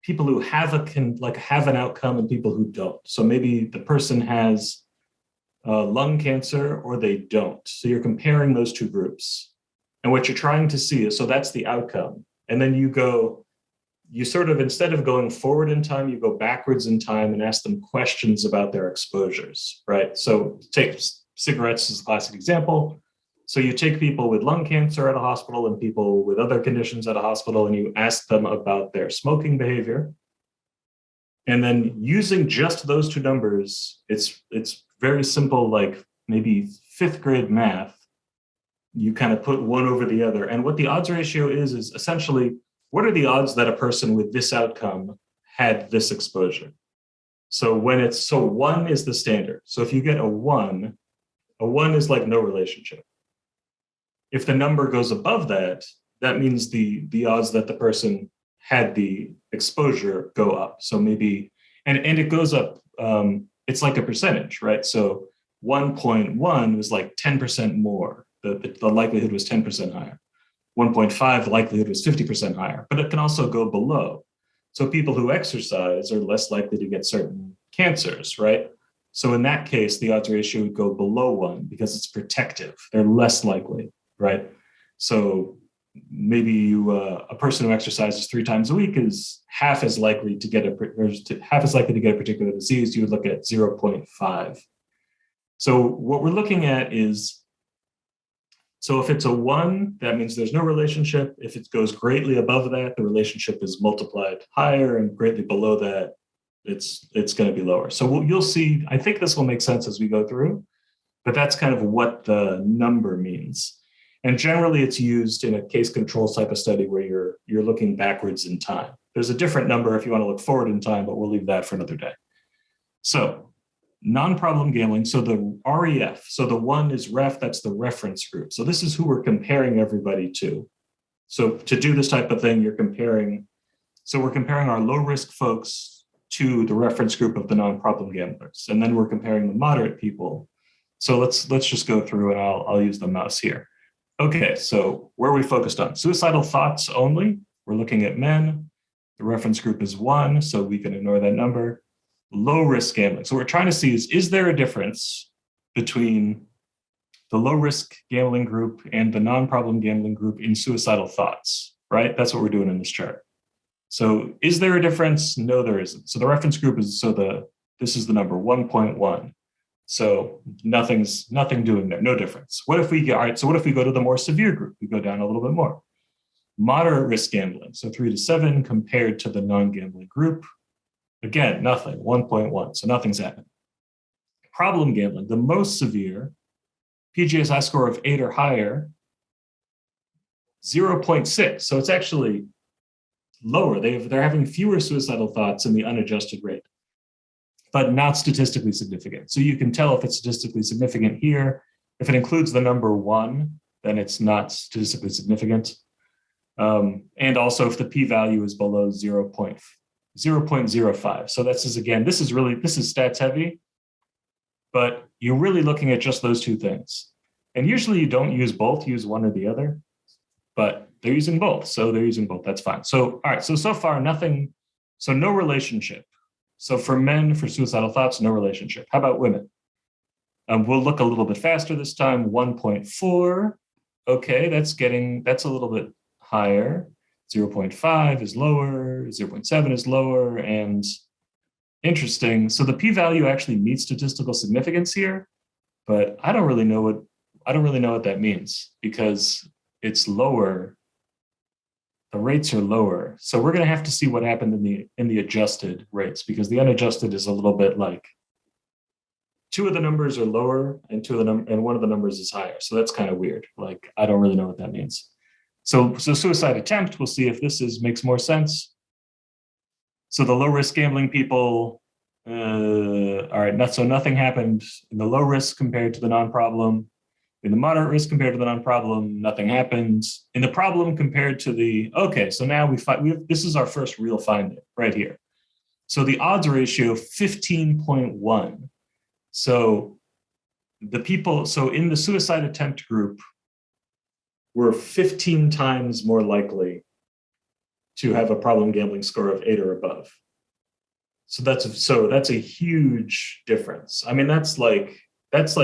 people who have an outcome and people who don't. So maybe the person has lung cancer or they don't. So you're comparing those two groups. And what you're trying to see is, so that's the outcome. And then you sort of, instead of going forward in time, you go backwards in time and ask them questions about their exposures, right? So take cigarettes as a classic example. So you take people with lung cancer at a hospital and people with other conditions at a hospital, and you ask them about their smoking behavior. And then using just those two numbers, it's very simple, like maybe 5th grade math. You kind of put one over the other. And what the odds ratio is essentially, what are the odds that a person with this outcome had this exposure? So 1 is the standard. So if you get a 1 is like no relationship. If the number goes above that, that means the odds that the person had the exposure go up. So maybe, and it goes up, it's like a percentage, right? So 1.1 was like 10% more. The likelihood was 10% higher. 1.5, the likelihood was 50% higher, but it can also go below. So people who exercise are less likely to get certain cancers, right? So in that case, the odds ratio would go below 1 because it's protective. They're less likely, right? So maybe a person who exercises 3 times a week is half as likely to get a particular disease. You would look at 0.5. So what we're looking at is, so if it's a 1, that means there's no relationship. If it goes greatly above that, the relationship is multiplied higher, and greatly below that, it's going to be lower. So you'll see, I think this will make sense as we go through, but that's kind of what the number means. And generally it's used in a case control type of study where you're looking backwards in time. There's a different number if you want to look forward in time, but we'll leave that for another day. So non-problem gambling, so the REF, so the one is ref, that's the reference group. So this is who we're comparing everybody to. So to do this type of thing, we're comparing our low risk folks to the reference group of the non-problem gamblers. And then we're comparing the moderate people. So let's just go through and I'll use the mouse here. Okay, so where are we focused on? Suicidal thoughts only. We're looking at men. The reference group is 1, so we can ignore that number. Low risk gambling. So what we're trying to see is there a difference between the low risk gambling group and the non-problem gambling group in suicidal thoughts, right? That's what we're doing in this chart. So is there a difference? No, there isn't. So the reference group is, this is the number 1.1. So nothing doing there, no difference. What if we go to the more severe group? We go down a little bit more. Moderate risk gambling, so 3 to 7 compared to the non-gambling group. Again, nothing, 1.1, so nothing's happening. Problem gambling, the most severe, PGSI score of 8 or higher, 0.6. So it's actually lower. They're having fewer suicidal thoughts in the unadjusted rate, but not statistically significant. So you can tell if it's statistically significant here. If it includes the number 1, then it's not statistically significant. And also if the p-value is below 0.05. So this is stats heavy, but you're really looking at just those two things. And usually you don't use both, use one or the other, but they're using both. So they're using both, that's fine. So, all right, so far nothing, so no relationship. So for men, for suicidal thoughts, no relationship. How about women? We'll look a little bit faster this time, 1.4. Okay, that's a little bit higher. 0.5 is lower, 0.7 is lower, and interesting. So the p-value actually meets statistical significance here, but I don't really know what that means because it's lower. The rates are lower. So we're going to have to see what happened in the adjusted rates because the unadjusted is a little bit like 2 of the numbers are lower and one of the numbers is higher. So that's kind of weird. Like, I don't really know what that means. So suicide attempt, we'll see if this makes more sense. So the low risk gambling people, all right, so nothing happened in the low risk compared to the non-problem. In the moderate risk compared to the non-problem, nothing happened. In the problem compared to okay, so now this is our first real finding right here. So the odds ratio, 15.1. So in the suicide attempt group, we're 15 times more likely to have a problem gambling score of 8 or above. So that's a huge difference. I mean, that's like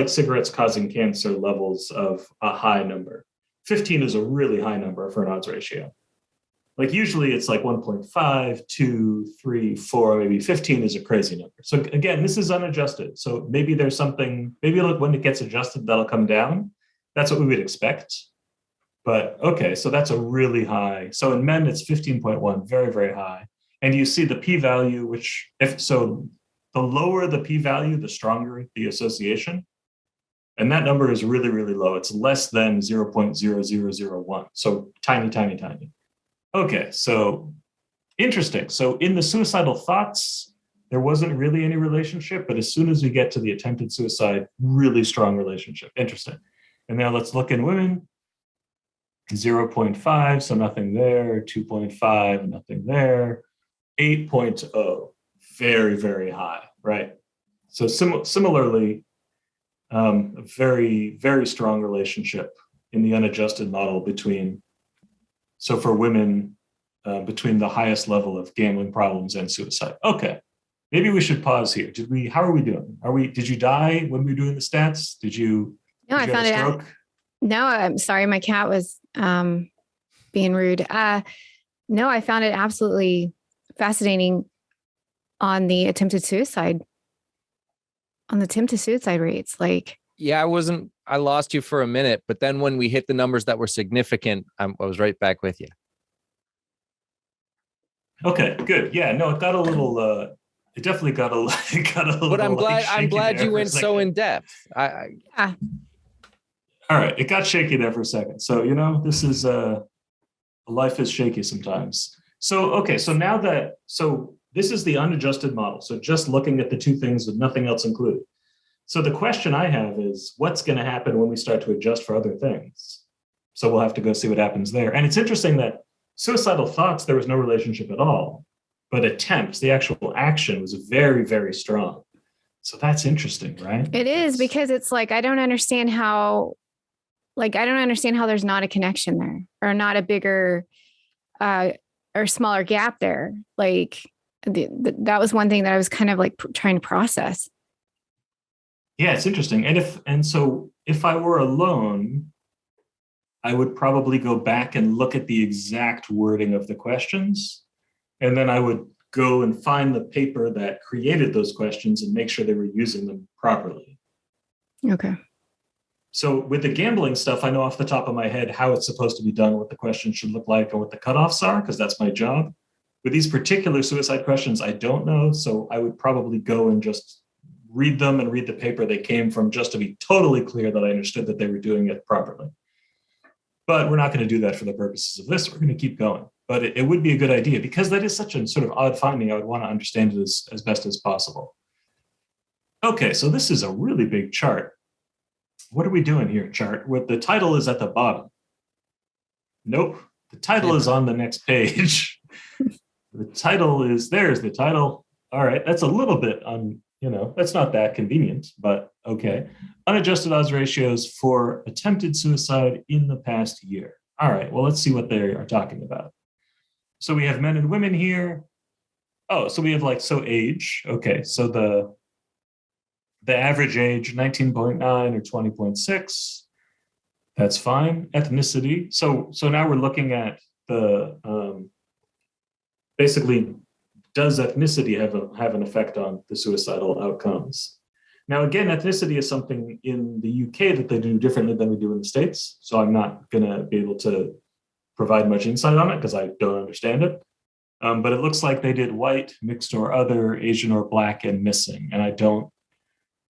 cigarettes causing cancer levels of a high number. 15 is a really high number for an odds ratio. Like usually it's like 1.5, 2, 3, 4, maybe 15 is a crazy number. So again, this is unadjusted. So maybe there's something, when it gets adjusted, that'll come down. That's what we would expect. But okay, so that's a really high. So in men, it's 15.1, very, very high. And you see the p-value, the lower the p-value, the stronger the association. And that number is really, really low. It's less than 0.0001. So tiny, tiny, tiny. Okay, so interesting. So in the suicidal thoughts, there wasn't really any relationship, but as soon as we get to the attempted suicide, really strong relationship. Interesting. And now let's look in women. 0.5, so nothing there. 2.5, nothing there. 8.0, very, very high, right? So similarly, a very, very strong relationship in the unadjusted model for women, between the highest level of gambling problems and suicide. Okay, maybe we should pause here. How are we doing? Did you die when we were doing the stats? No, I found it out. No, I'm sorry. My cat was being rude. No, I found it absolutely fascinating on the attempted suicide rates. Like, yeah, I lost you for a minute, but then when we hit the numbers that were significant, I was right back with you. Okay, good. Yeah, no, it got a little, it definitely got a little. But I'm glad you went so in depth. All All right, it got shaky there for a second. So, this is life is shaky sometimes. So, okay, so this is the unadjusted model. So just looking at the two things with nothing else included. So the question I have is, what's going to happen when we start to adjust for other things? So we'll have to go see what happens there. And it's interesting that suicidal thoughts, there was no relationship at all, but attempts, the actual action was very, very strong. So that's interesting, right? It is, because it's like, I don't understand how there's not a connection there, or not a bigger or smaller gap there. Like that was one thing that I was kind of like trying to process. Yeah, it's interesting. So if I were alone, I would probably go back and look at the exact wording of the questions. And then I would go and find the paper that created those questions and make sure they were using them properly. Okay. So with the gambling stuff, I know off the top of my head how it's supposed to be done, what the questions should look like, and what the cutoffs are, because that's my job. With these particular suicide questions, I don't know. So I would probably go and just read them and read the paper they came from, just to be totally clear that I understood that they were doing it properly. But we're not going to do that for the purposes of this. We're going to keep going. But it would be a good idea, because that is such a sort of odd finding. I would want to understand it as best as possible. Okay, so this is a really big chart. What are we doing here, chart? What the title is at the bottom. Nope, the title is on the next page. The title is, there's the title. All right, that's a little bit that's not that convenient, but okay. Unadjusted odds ratios for attempted suicide in the past year. All right, well, let's see what they are talking about. So we have men and women here. Oh, so we have age. Okay, so the average age, 19.9 or 20.6. That's fine. Ethnicity. So now we're looking at the basically, does ethnicity have an effect on the suicidal outcomes? Now, again, ethnicity is something in the UK that they do differently than we do in the States. So I'm not going to be able to provide much insight on it because I don't understand it. But it looks like they did white, mixed or other, Asian or Black, and missing. And I don't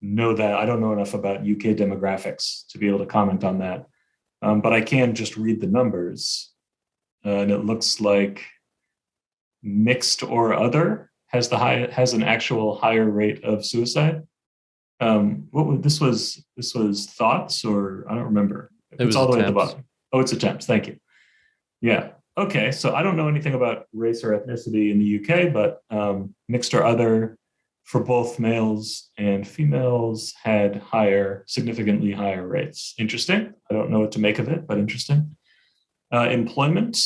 know that. I don't know enough about UK demographics to be able to comment on that. But I can just read the numbers. And it looks like mixed or other has an actual higher rate of suicide. This was thoughts, or I don't remember. It's all the way at the bottom. Oh, it's attempts. Thank you. Yeah. Okay. So I don't know anything about race or ethnicity in the UK, but mixed or other for both males and females had significantly higher rates. Interesting. I don't know what to make of it, but interesting. Employment.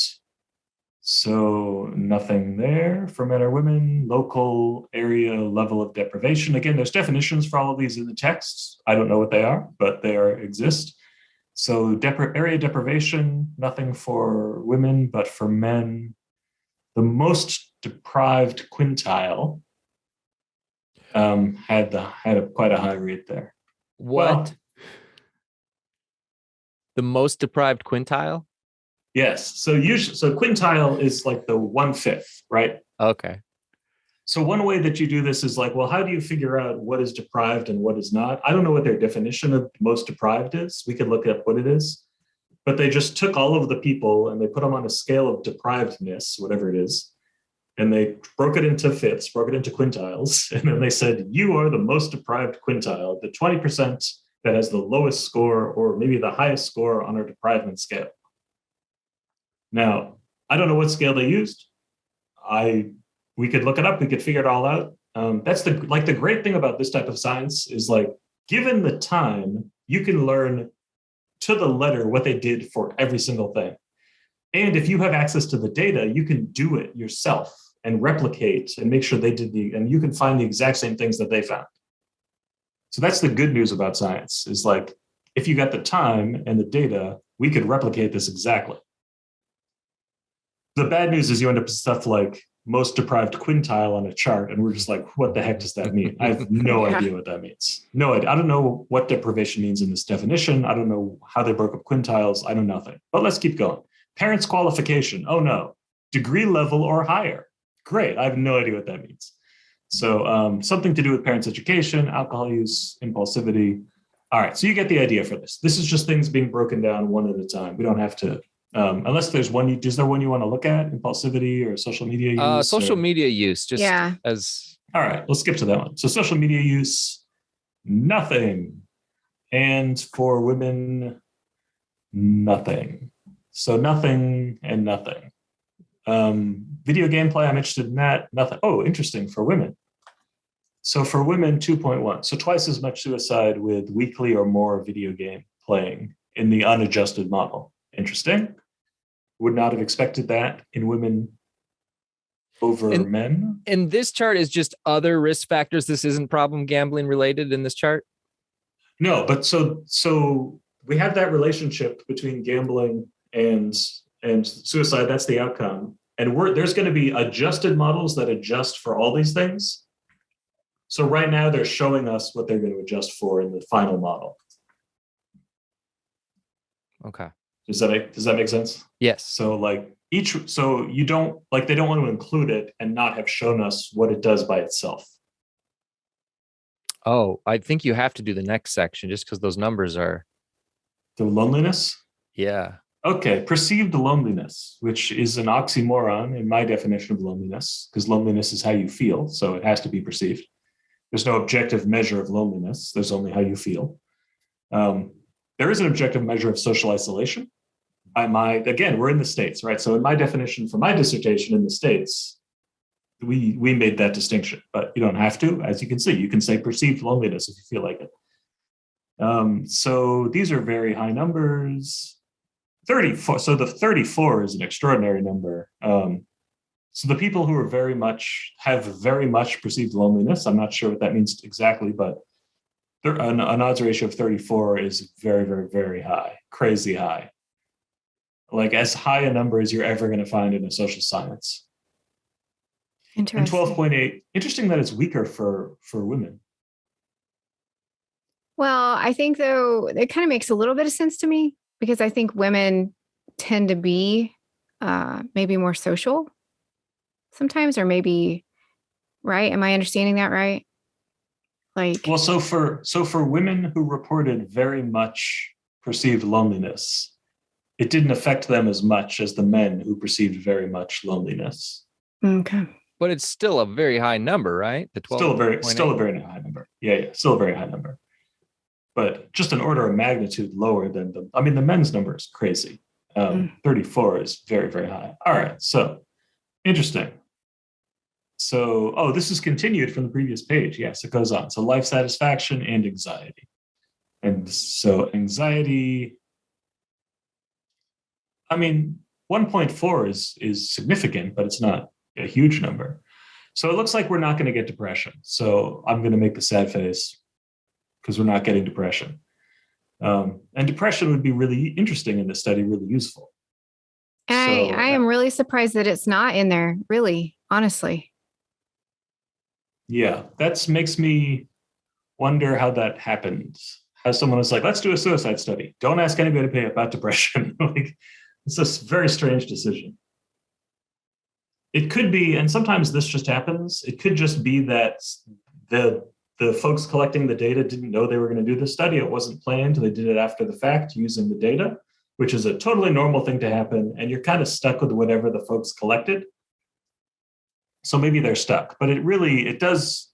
So nothing there for men or women. Local area level of deprivation. Again, there's definitions for all of these in the text. I don't know what they are, but they exist. So area deprivation, nothing for women, but for men, the most deprived quintile had quite a high rate there. What? Well, the most deprived quintile? Yes. So quintile is like the 1/5, right? Okay. So one way that you do this is how do you figure out what is deprived and what is not? I don't know what their definition of most deprived is. We could look up what it is. But they just took all of the people and they put them on a scale of deprivedness, whatever it is. And they broke it into fifths, broke it into quintiles. And then they said, you are the most deprived quintile, the 20% that has the lowest score or maybe the highest score on our deprivement scale. Now, I don't know what scale they used. We could look it up. We could figure it all out. That's the great thing about this type of science is given the time, you can learn to the letter what they did for every single thing. And if you have access to the data, you can do it yourself and replicate and make sure they did and you can find the exact same things that they found. So that's the good news about science is if you got the time and the data, we could replicate this exactly. The bad news is you end up with stuff like most deprived quintile on a chart, and we're just what the heck does that mean? I have no idea what that means. No idea. I don't know what deprivation means in this definition. I don't know how they broke up quintiles. I know nothing. But let's keep going. Parents' qualification. Oh no. Degree level or higher. Great. I have no idea what that means. So something to do with parents' education, alcohol use, impulsivity. All right, so you get the idea for this. This is just things being broken down one at a time. We don't have to, unless there's one. Is there one you want to look at? Impulsivity or social media use? Social media use, just Yeah. as. All right, let's skip to that one. So social media use, nothing. And for women, nothing. So nothing and nothing. Video gameplay, I'm interested in that. Nothing. Oh, interesting for women. So for women, 2.1. So twice as much suicide with weekly or more video game playing in the unadjusted model. Interesting. Would not have expected that in women over men. And this chart is just other risk factors. This isn't problem gambling related in this chart. No, but so we have that relationship between gambling and suicide. That's the outcome. And there's going to be adjusted models that adjust for all these things. So right now they're showing us what they're going to adjust for in the final model. Okay. Does that make sense? Yes. So you don't they don't want to include it and not have shown us what it does by itself. Oh, I think you have to do the next section just because those numbers are. The loneliness? Yeah. Okay, perceived loneliness, which is an oxymoron in my definition of loneliness, because loneliness is how you feel, so it has to be perceived. There's no objective measure of loneliness. There's only how you feel. There is an objective measure of social isolation. Again, we're in the States, right? So in my definition for my dissertation in the States, we made that distinction, but you don't have to. As you can see, you can say perceived loneliness if you feel like it. So these are very high numbers. 34. So the 34 is an extraordinary number. So the people who have very much perceived loneliness, I'm not sure what that means exactly, but an odds ratio of 34 is very, very, very high, crazy high. Like as high a number as you're ever going to find in a social science. Interesting. And 12.8, interesting that it's weaker for women. Well, I think though, it kind of makes a little bit of sense to me because I think women tend to be maybe more social sometimes, or maybe, right? Am I understanding that right? Well, so for women who reported very much perceived loneliness, it didn't affect them as much as the men who perceived very much loneliness. Okay. But it's still a very high number, right? The 12. Still a very high number. Yeah, still a very high number. But just an order of magnitude lower than the men's number is crazy. 34 is very, very high. All right, so interesting. So, this is continued from the previous page. Yes, it goes on. So life satisfaction and anxiety. And so anxiety, 1.4 is significant, but it's not a huge number. So it looks like we're not going to get depression. So I'm going to make the sad face because we're not getting depression. And depression would be really interesting in this study, really useful. And I am really surprised that it's not in there, really, honestly. Yeah, that makes me wonder how that happened. How someone was like, let's do a suicide study. Don't ask anybody about depression. It's a very strange decision. It could be, and sometimes this just happens, it could just be that the folks collecting the data didn't know they were going to do the study. It wasn't planned. They did it after the fact using the data, which is a totally normal thing to happen. And you're kind of stuck with whatever the folks collected. So maybe they're stuck, but it does.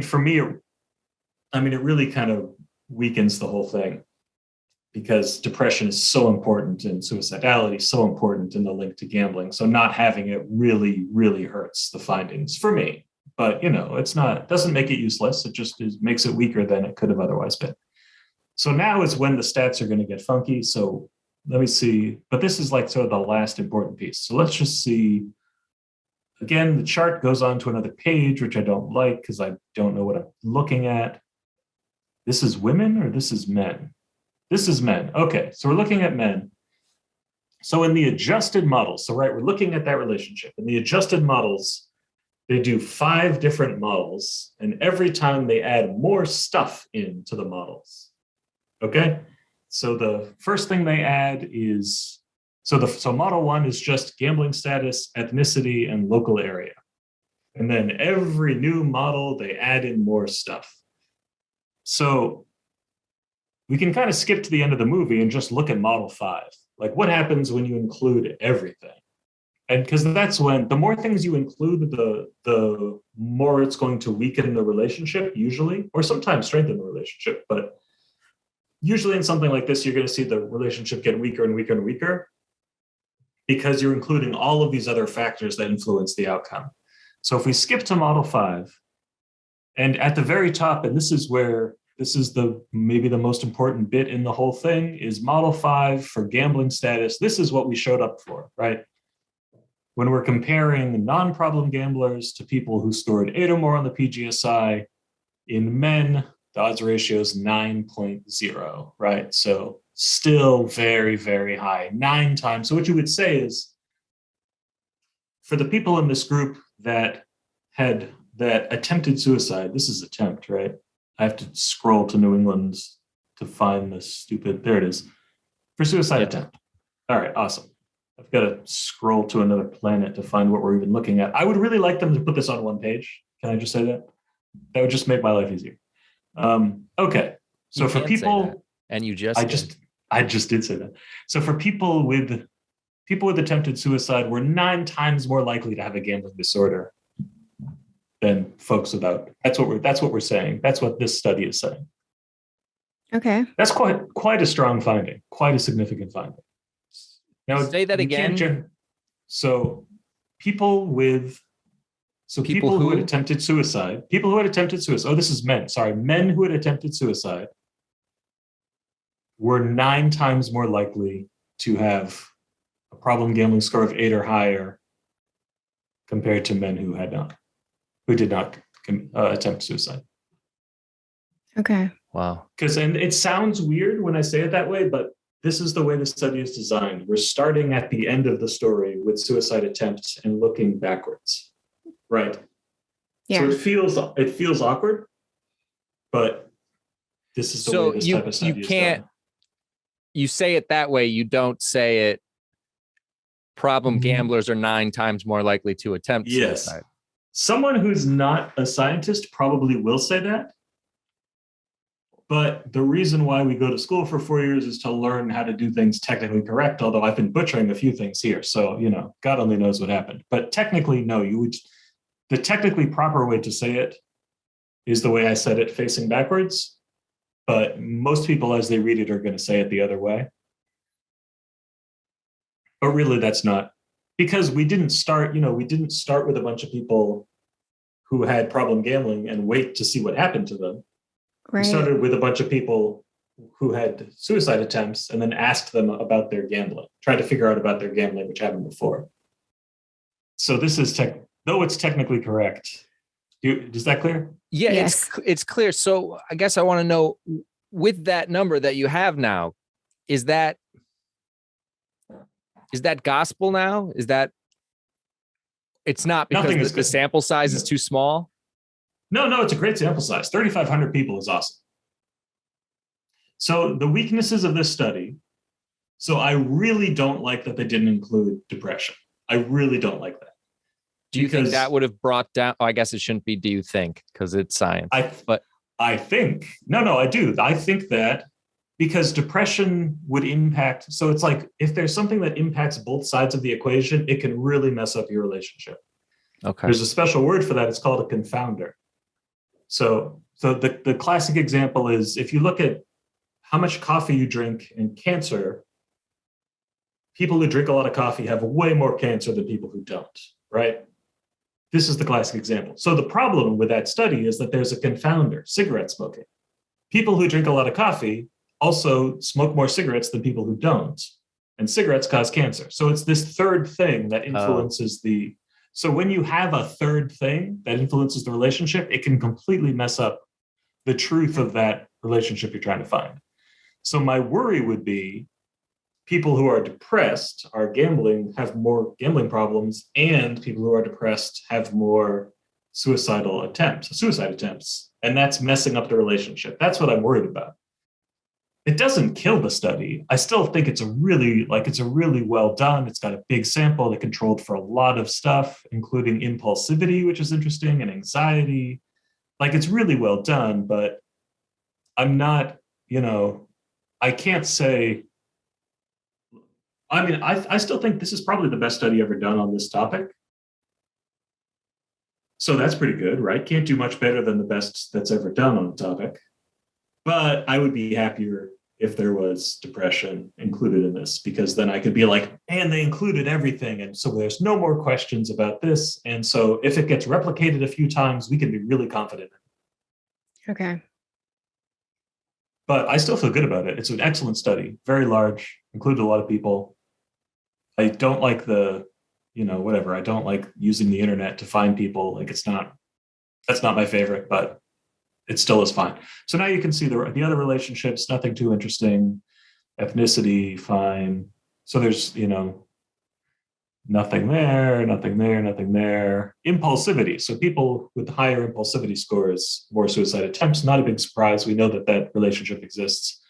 For me, it really kind of weakens the whole thing because depression is so important and suicidality is so important in the link to gambling. So not having it really, really hurts the findings for me. But, it doesn't make it useless. It just makes it weaker than it could have otherwise been. So now is when the stats are going to get funky. So let me see. But this is like sort of the last important piece. So let's just see. Again, the chart goes on to another page, which I don't like because I don't know what I'm looking at. This is women or this is men? This is men. Okay, so we're looking at men. So in the adjusted models, we're looking at that relationship. In the adjusted models, they do 5 different models, and every time they add more stuff into the models. Okay, so the first thing they add is So model 1 is just gambling status, ethnicity, and local area. And then every new model, they add in more stuff. So we can kind of skip to the end of the movie and just look at Model 5. Like, what happens when you include everything? And because that's when the more things you include, the more it's going to weaken the relationship, usually, or sometimes strengthen the relationship. But usually in something like this, you're going to see the relationship get weaker and weaker and weaker because you're including all of these other factors that influence the outcome. So if we skip to Model 5, and at the very top, and this is maybe the most important bit in the whole thing, is Model 5 for gambling status. This is what we showed up for, right? When we're comparing non-problem gamblers to people who scored 8 or more on the PGSI, in men, the odds ratio is 9.0, right? So still very, very high, 9 times. So what you would say is, for the people in this group that attempted suicide, this is attempt, right? I have to scroll to New England to find this stupid, there it is, for suicide attempt. All right, awesome. I've got to scroll to another planet to find what we're even looking at. I would really like them to put this on one page. Can I just say that? That would just make my life easier. Okay. So for people, and you just I just did say that. So for people with attempted suicide, we're 9 times more likely to have a gambling disorder than folks without. That's what we're saying. That's what this study is saying. Okay. That's quite a strong finding, quite a significant finding. Now, say that again. So people who had attempted suicide. Oh, this is men. Sorry, men who had attempted suicide were 9 times more likely to have a problem gambling score of 8 or higher compared to men who did not attempt suicide. Okay. Wow. And it sounds weird when I say it that way, but this is the way the study is designed. We're starting at the end of the story with suicide attempts and looking backwards. Right. Yeah. So it feels awkward, but this is the way this type of study is done. You say it that way. You don't say it. Problem gamblers are 9 times more likely to attempt suicide. Someone who's not a scientist probably will say that. But the reason why we go to school for 4 years is to learn how to do things technically correct, although I've been butchering a few things here. So, God only knows what happened. But technically, no, the technically proper way to say it is the way I said it, facing backwards. But most people, as they read it, are going to say it the other way. But really, that's not, because we didn't start with a bunch of people who had problem gambling and wait to see what happened to them. Right. We started with a bunch of people who had suicide attempts and then asked them about their gambling, tried to figure out about their gambling, which happened before. So this is though it's technically correct. Is that clear? Yeah, yes. It's clear. So I guess I want to know, with that number that you have now, is that gospel now? Is that it's not because the sample size is too small? No, it's a great sample size. 3,500 people is awesome. So the weaknesses of this study. So I really don't like that they didn't include depression. I really don't like that. Do you think that would have brought down? Oh, I guess it shouldn't be. Do you think? Because it's science. I think I do. I think that because depression would impact. So it's like if there's something that impacts both sides of the equation, it can really mess up your relationship. Okay. There's a special word for that. It's called a confounder. So the classic example is if you look at how much coffee you drink and cancer, people who drink a lot of coffee have way more cancer than people who don't, right? This is the classic example. So the problem with that study is that there's a confounder, cigarette smoking. People who drink a lot of coffee also smoke more cigarettes than people who don't. And cigarettes cause cancer. So it's this third thing that influences So when you have a third thing that influences the relationship, it can completely mess up the truth of that relationship you're trying to find. So my worry would be people who are depressed have more gambling problems, and people who are depressed have more suicide attempts. And that's messing up the relationship. That's what I'm worried about. It doesn't kill the study. I still think it's a really well done. It's got a big sample that controlled for a lot of stuff, including impulsivity, which is interesting, and anxiety. Like, it's really well done, but I'm not, I can't say, I mean, I still think this is probably the best study ever done on this topic. So that's pretty good, right? Can't do much better than the best that's ever done on the topic. But I would be happier if there was depression included in this, because then I could be like, and they included everything. And so there's no more questions about this. And so if it gets replicated a few times, we can be really confident. Okay. But I still feel good about it. It's an excellent study, very large, included a lot of people. I don't like whatever. I don't like using the internet to find people. Like that's not my favorite, but it still is fine. So now you can see the other relationships, nothing too interesting. Ethnicity, fine. So there's, nothing there, nothing there, nothing there. Impulsivity. So people with higher impulsivity scores, more suicide attempts, not a big surprise. We know that relationship exists.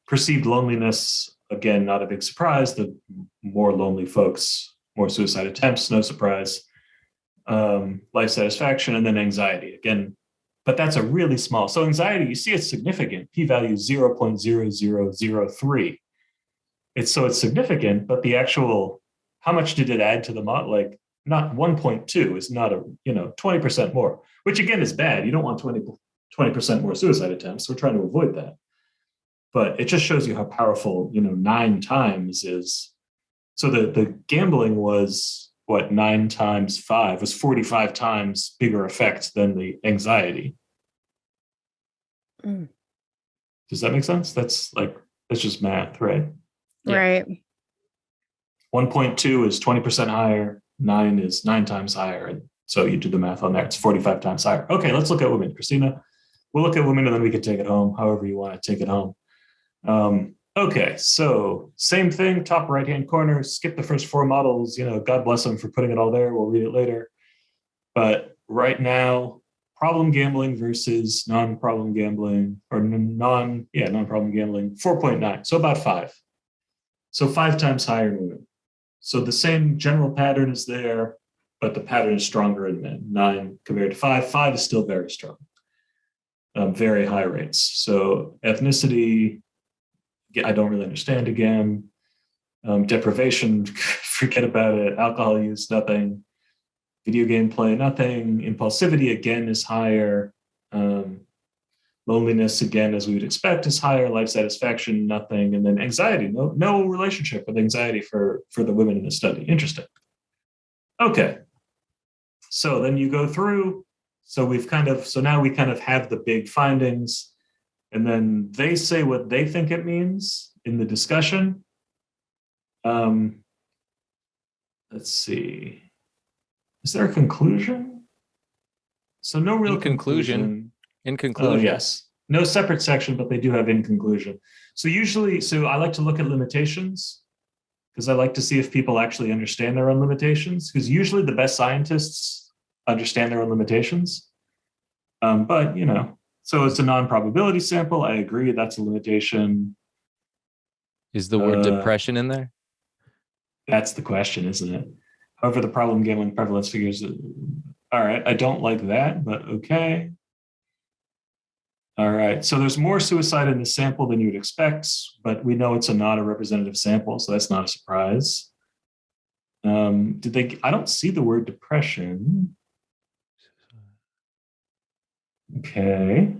Perceived loneliness, again, not a big surprise. The more lonely folks, more suicide attempts, no surprise. Life satisfaction, and then anxiety. Again, but that's a really small. So anxiety, you see it's significant. P-value 0.0003. It's significant, but the actual, how much did it add to the model? Like not 1.2 is not 20% more, which again is bad. You don't want 20% more suicide attempts. We're trying to avoid that. But it just shows you how powerful, 9 times is. So the gambling was what, 9 times 5 was 45 times bigger effect than the anxiety. Mm. Does that make sense? That's just math, right? Yeah. Right. 1.2 is 20% higher. 9 is 9 times higher. And so you do the math on there. It's 45 times higher. Okay, let's look at women. Christina, we'll look at women and then we can take it home, however you want to take it home. Okay, so same thing, top right-hand corner, skip the first 4 models, God bless them for putting it all there. We'll read it later. But right now, problem gambling versus non-problem gambling, or non-problem gambling, 4.9, so about 5. So 5 times higher in women. So the same general pattern is there, but the pattern is stronger in men. 9 compared to 5. 5 is still very strong. Very high rates. So ethnicity, I don't really understand again. Deprivation, forget about it. Alcohol use, nothing. Video game play, nothing. Impulsivity, again, is higher. Loneliness, again, as we would expect, is higher. Life satisfaction, nothing. And then anxiety, no relationship with anxiety for the women in the study. Interesting. Okay. So then you go through. So now we kind of have the big findings. And then they say what they think it means in the discussion. Let's see. Is there a conclusion? So no real conclusion. In conclusion. Oh, yes. No separate section, but they do have in conclusion. So I like to look at limitations because I like to see if people actually understand their own limitations, because usually the best scientists understand their own limitations. But, so it's a non-probability sample. I agree, that's a limitation. Is the word depression in there? That's the question, isn't it? However, the problem gambling prevalence figures. All right, I don't like that, but okay. All right, so there's more suicide in the sample than you would expect, but we know it's not a representative sample, so that's not a surprise. I don't see the word depression. Okay.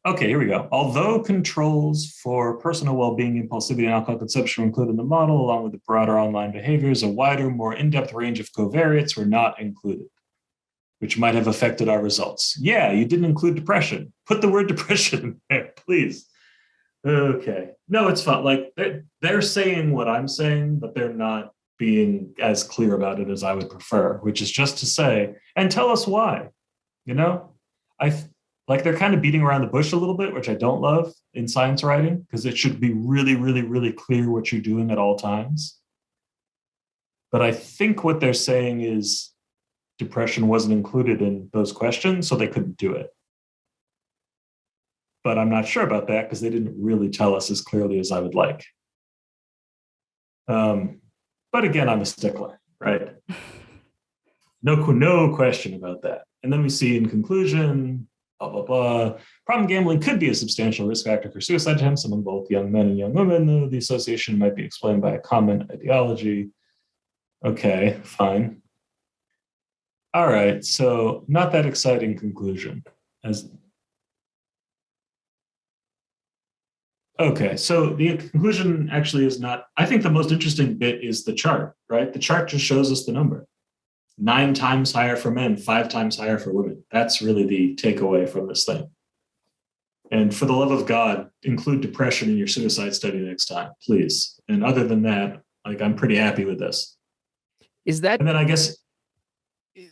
Okay, here we go. Although controls for personal well-being, impulsivity, and alcohol consumption were included in the model, along with the broader online behaviors, a wider, more in-depth range of covariates were not included, which might have affected our results. Yeah, you didn't include depression. Put the word depression in there, please. Okay. No, it's fine. Like they're saying what I'm saying, but they're not being as clear about it as I would prefer, which is just to say, and tell us why. They're kind of beating around the bush a little bit, which I don't love in science writing, because it should be really, really, really clear what you're doing at all times. But I think what they're saying is depression wasn't included in those questions, so they couldn't do it. But I'm not sure about that because they didn't really tell us as clearly as I would like. But again, I'm a stickler, right? No question about that. And then we see in conclusion, blah, blah, blah. Problem gambling could be a substantial risk factor for suicide attempts among both young men and young women, though the association might be explained by a common ideology. Okay, fine. All right, so not that exciting conclusion. Okay, so the conclusion actually is not, I think the most interesting bit is the chart, right? The chart just shows us the number. 9 times higher for men, 5 times higher for women. That's really the takeaway from this thing. And for the love of God, include depression in your suicide study next time, please. And other than that, like, I'm pretty happy with this. Is that, and then I guess,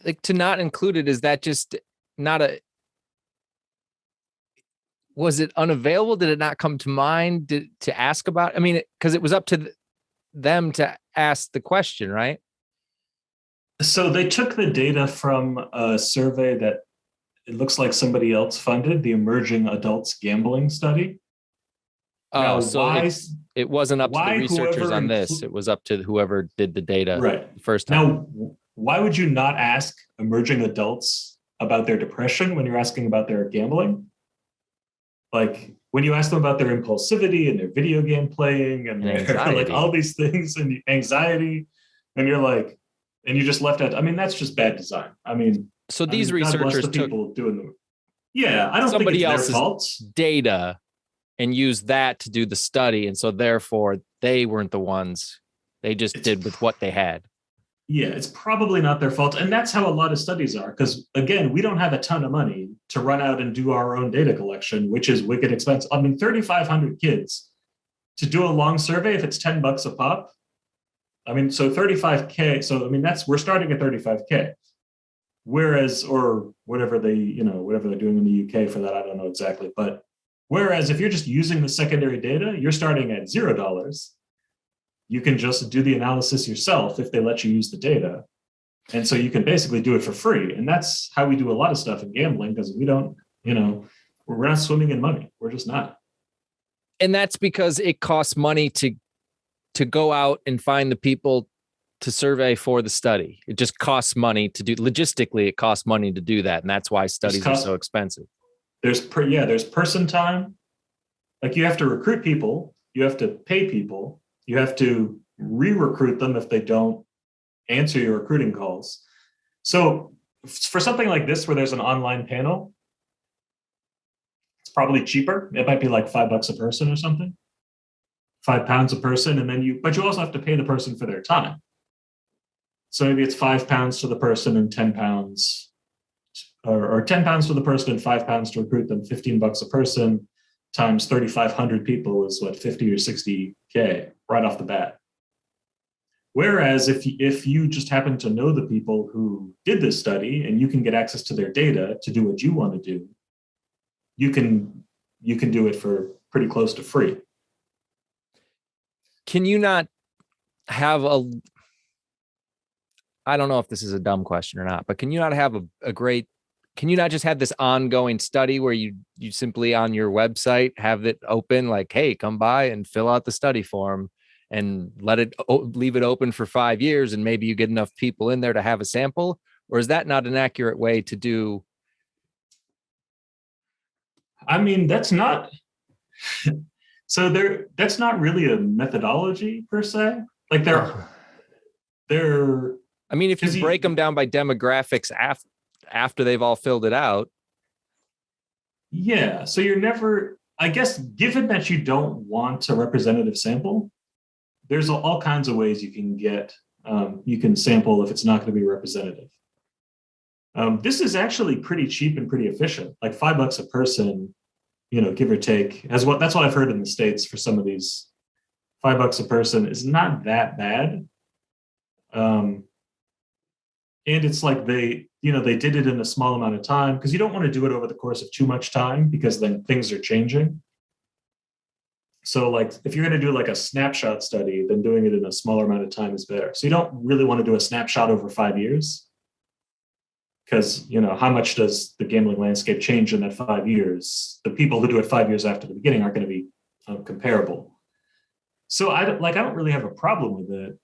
like, to not include it, is that just not a, was it unavailable? Did it not come to mind to ask about? I mean, because it was up to them to ask the question, right? So they took the data from a survey that it looks like somebody else funded, the Emerging Adults Gambling Study. Oh, now, so why, it wasn't up to the researchers on this. It was up to whoever did the data right. the first time. Now, why would you not ask emerging adults about their depression when you're asking about their gambling? Like, when you ask them about their impulsivity and their video game playing and their, like, all these things and anxiety, and you're like, and you just left out, I mean, that's just bad design. I mean, so these researchers took people doing the, yeah, I don't think it's their fault. Data and use that to do the study. And so therefore they weren't the ones, they just did with what they had. Yeah, it's probably not their fault. And that's how a lot of studies are. Because again, we don't have a ton of money to run out and do our own data collection, which is wicked expensive. I mean, 3,500 kids to do a long survey, if it's $10 a pop. I mean, so 35K. So, I mean, we're starting at 35K. Whereas, or whatever they're doing in the UK for that, I don't know exactly. But whereas if you're just using the secondary data, you're starting at $0. You can just do the analysis yourself if they let you use the data. And so you can basically do it for free. And that's how we do a lot of stuff in gambling, because we don't, we're not swimming in money. We're just not. And that's because it costs money to go out and find the people to survey for the study. It just costs money to do. Logistically, it costs money to do that. And that's why studies are so expensive. There's person time. Like, you have to recruit people. You have to pay people. You have to re-recruit them if they don't answer your recruiting calls. So for something like this, where there's an online panel, it's probably cheaper. It might be like $5 a person or something, £5 a person. And then but you also have to pay the person for their time. So maybe it's £5 to the person and £10, or £10 to the person and £5 to recruit them, $15 a person times 3,500 people is what, 50 or 60K right off the bat. Whereas if you just happen to know the people who did this study and you can get access to their data to do what you want to do, you can do it for pretty close to free. Can you not have I don't know if this is a dumb question or not, but can you not have can you not just have this ongoing study where you simply on your website have it open, like, hey, come by and fill out the study form and leave it open for 5 years, and maybe you get enough people in there to have a sample? Or is that not an accurate way to do? I mean, that's not so that's not really a methodology per se. Like, I mean, if you break them down by demographics after they've all filled it out. Yeah. So you're never, I guess, given that you don't want a representative sample, there's all kinds of ways you can sample if it's not going to be representative. This is actually pretty cheap and pretty efficient, like $5 a person, give or take. That's what I've heard in the States for some of these. $5 a person is not that bad. And it's like they did it in a small amount of time, because you don't want to do it over the course of too much time, because then things are changing. So, like, if you're going to do like a snapshot study, then doing it in a smaller amount of time is better. So you don't really want to do a snapshot over 5 years, because, how much does the gambling landscape change in that 5 years? The people who do it 5 years after the beginning aren't going to be comparable. So I don't really have a problem with it.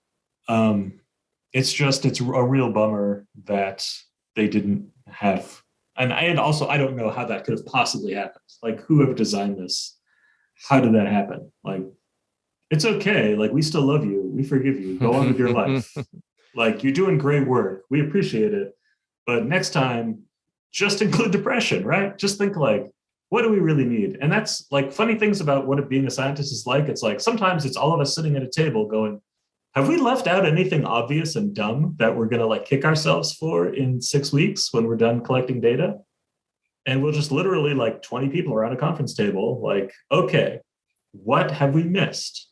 It's a real bummer that they didn't have, and I don't know how that could have possibly happened. Like, whoever designed this, how did that happen? Like, it's okay. Like, we still love you. We forgive you. Go on with your life. Like, you're doing great work. We appreciate it. But next time, just include depression, right? Just think like, what do we really need? And that's like funny things about what being a scientist is like. It's like sometimes it's all of us sitting at a table going, have we left out anything obvious and dumb that we're going to like kick ourselves for in 6 weeks when we're done collecting data? And we'll just literally like 20 people around a conference table, like, okay, what have we missed?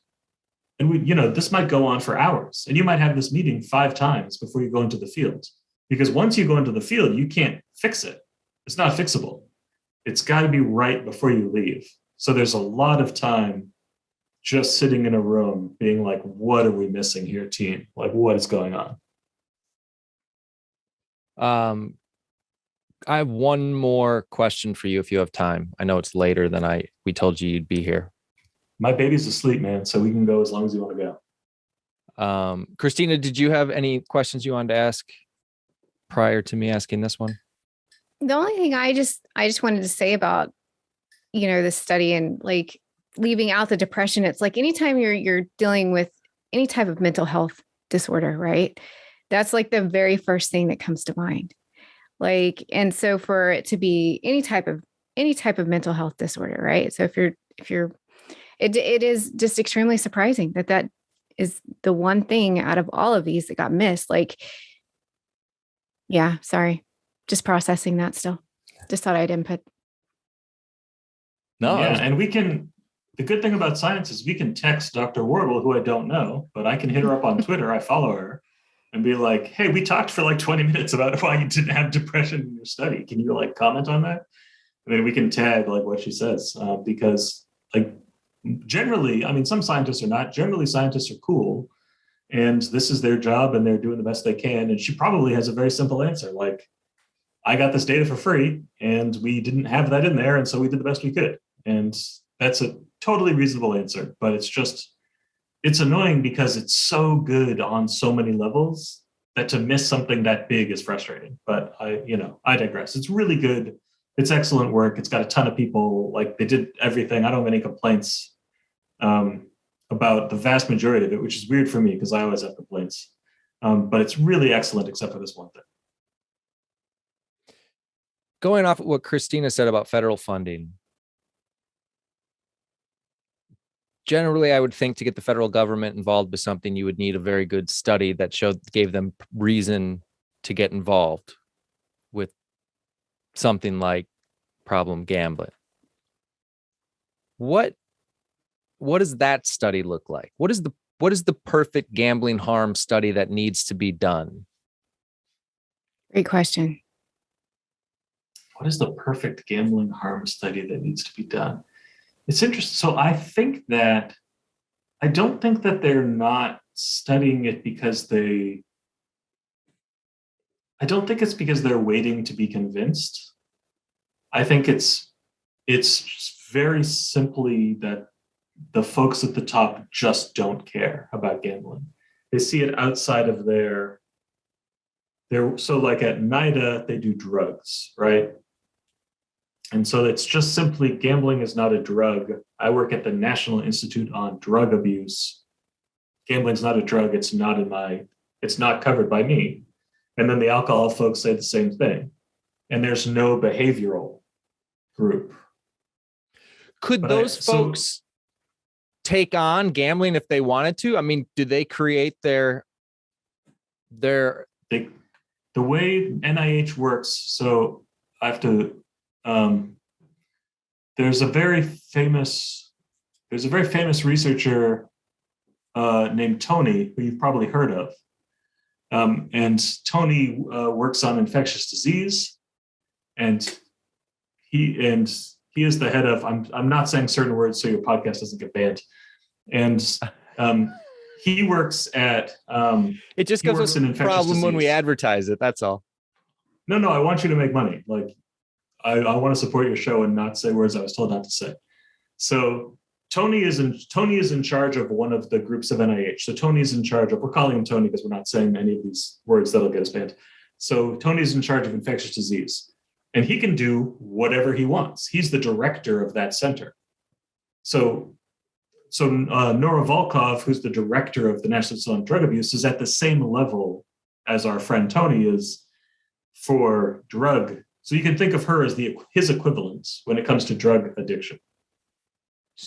And we, this might go on for hours, and you might have this meeting 5 times before you go into the field. Because once you go into the field, you can't fix it. It's not fixable. It's got to be right before you leave. So there's a lot of time just sitting in a room being like, what are we missing here, team? Like, what is going on? I have one more question for you if you have time. I know it's later than we told you you'd be here. My baby's asleep, man, so we can go as long as you want to go. Christina, did you have any questions you wanted to ask prior to me asking this one? The only thing I just wanted to say about, this study and like leaving out the depression, it's like anytime you're dealing with any type of mental health disorder, right? That's like the very first thing that comes to mind. Like, and so for it to be any type of mental health disorder, right? So it is just extremely surprising that is the one thing out of all of these that got missed. Like, yeah, sorry. Just processing that still. Just thought I'd input. No. Yeah, and the good thing about science is we can text Dr. Wardle, who I don't know, but I can hit her up on Twitter. I follow her and be like, hey, we talked for like 20 minutes about why you didn't have depression in your study. Can you like comment on that? And then we can tag like what she says, because like generally, I mean, some scientists are not. Generally, scientists are cool, and this is their job and they're doing the best they can. And she probably has a very simple answer. Like, I got this data for free and we didn't have that in there. And so we did the best we could. And that's a totally reasonable answer, but it's annoying because it's so good on so many levels that to miss something that big is frustrating. But I digress. It's really good. It's excellent work. It's got a ton of people, like they did everything. I don't have any complaints about the vast majority of it, which is weird for me because I always have complaints. But it's really excellent except for this one thing. Going off of what Christina said about federal funding, generally, I would think to get the federal government involved with something, you would need a very good study that gave them reason to get involved with something like problem gambling. What does that study look like? What is the perfect gambling harm study that needs to be done? Great question. What is the perfect gambling harm study that needs to be done? It's interesting. So I don't think that they're not studying it because I don't think it's because they're waiting to be convinced. I think it's very simply that the folks at the top just don't care about gambling. They see it outside of so like at NIDA, they do drugs, right? And so it's just simply gambling is not a drug. I work at the National Institute on Drug Abuse. Gambling's not a drug. It's not covered by me. And then the alcohol folks say the same thing. And there's no behavioral group. Could those folks take on gambling if they wanted to? I mean, do they create the way NIH works? So I have to. There's a very famous researcher named Tony, who you've probably heard of. And Tony works on infectious disease, and he is the head of. I'm not saying certain words so your podcast doesn't get banned. And he works at. It just gives us a problem when we advertise it. That's all. No, I want you to make money. Like, I want to support your show and not say words I was told not to say. So Tony is in charge of one of the groups of NIH. So Tony's in charge of. We're calling him Tony because we're not saying any of these words that'll get us banned. So Tony's in charge of infectious disease, and he can do whatever he wants. He's the director of that center. So Nora Volkov, who's the director of the National Center on Drug Abuse, is at the same level as our friend Tony is for drug. So you can think of her as his equivalent when it comes to drug addiction.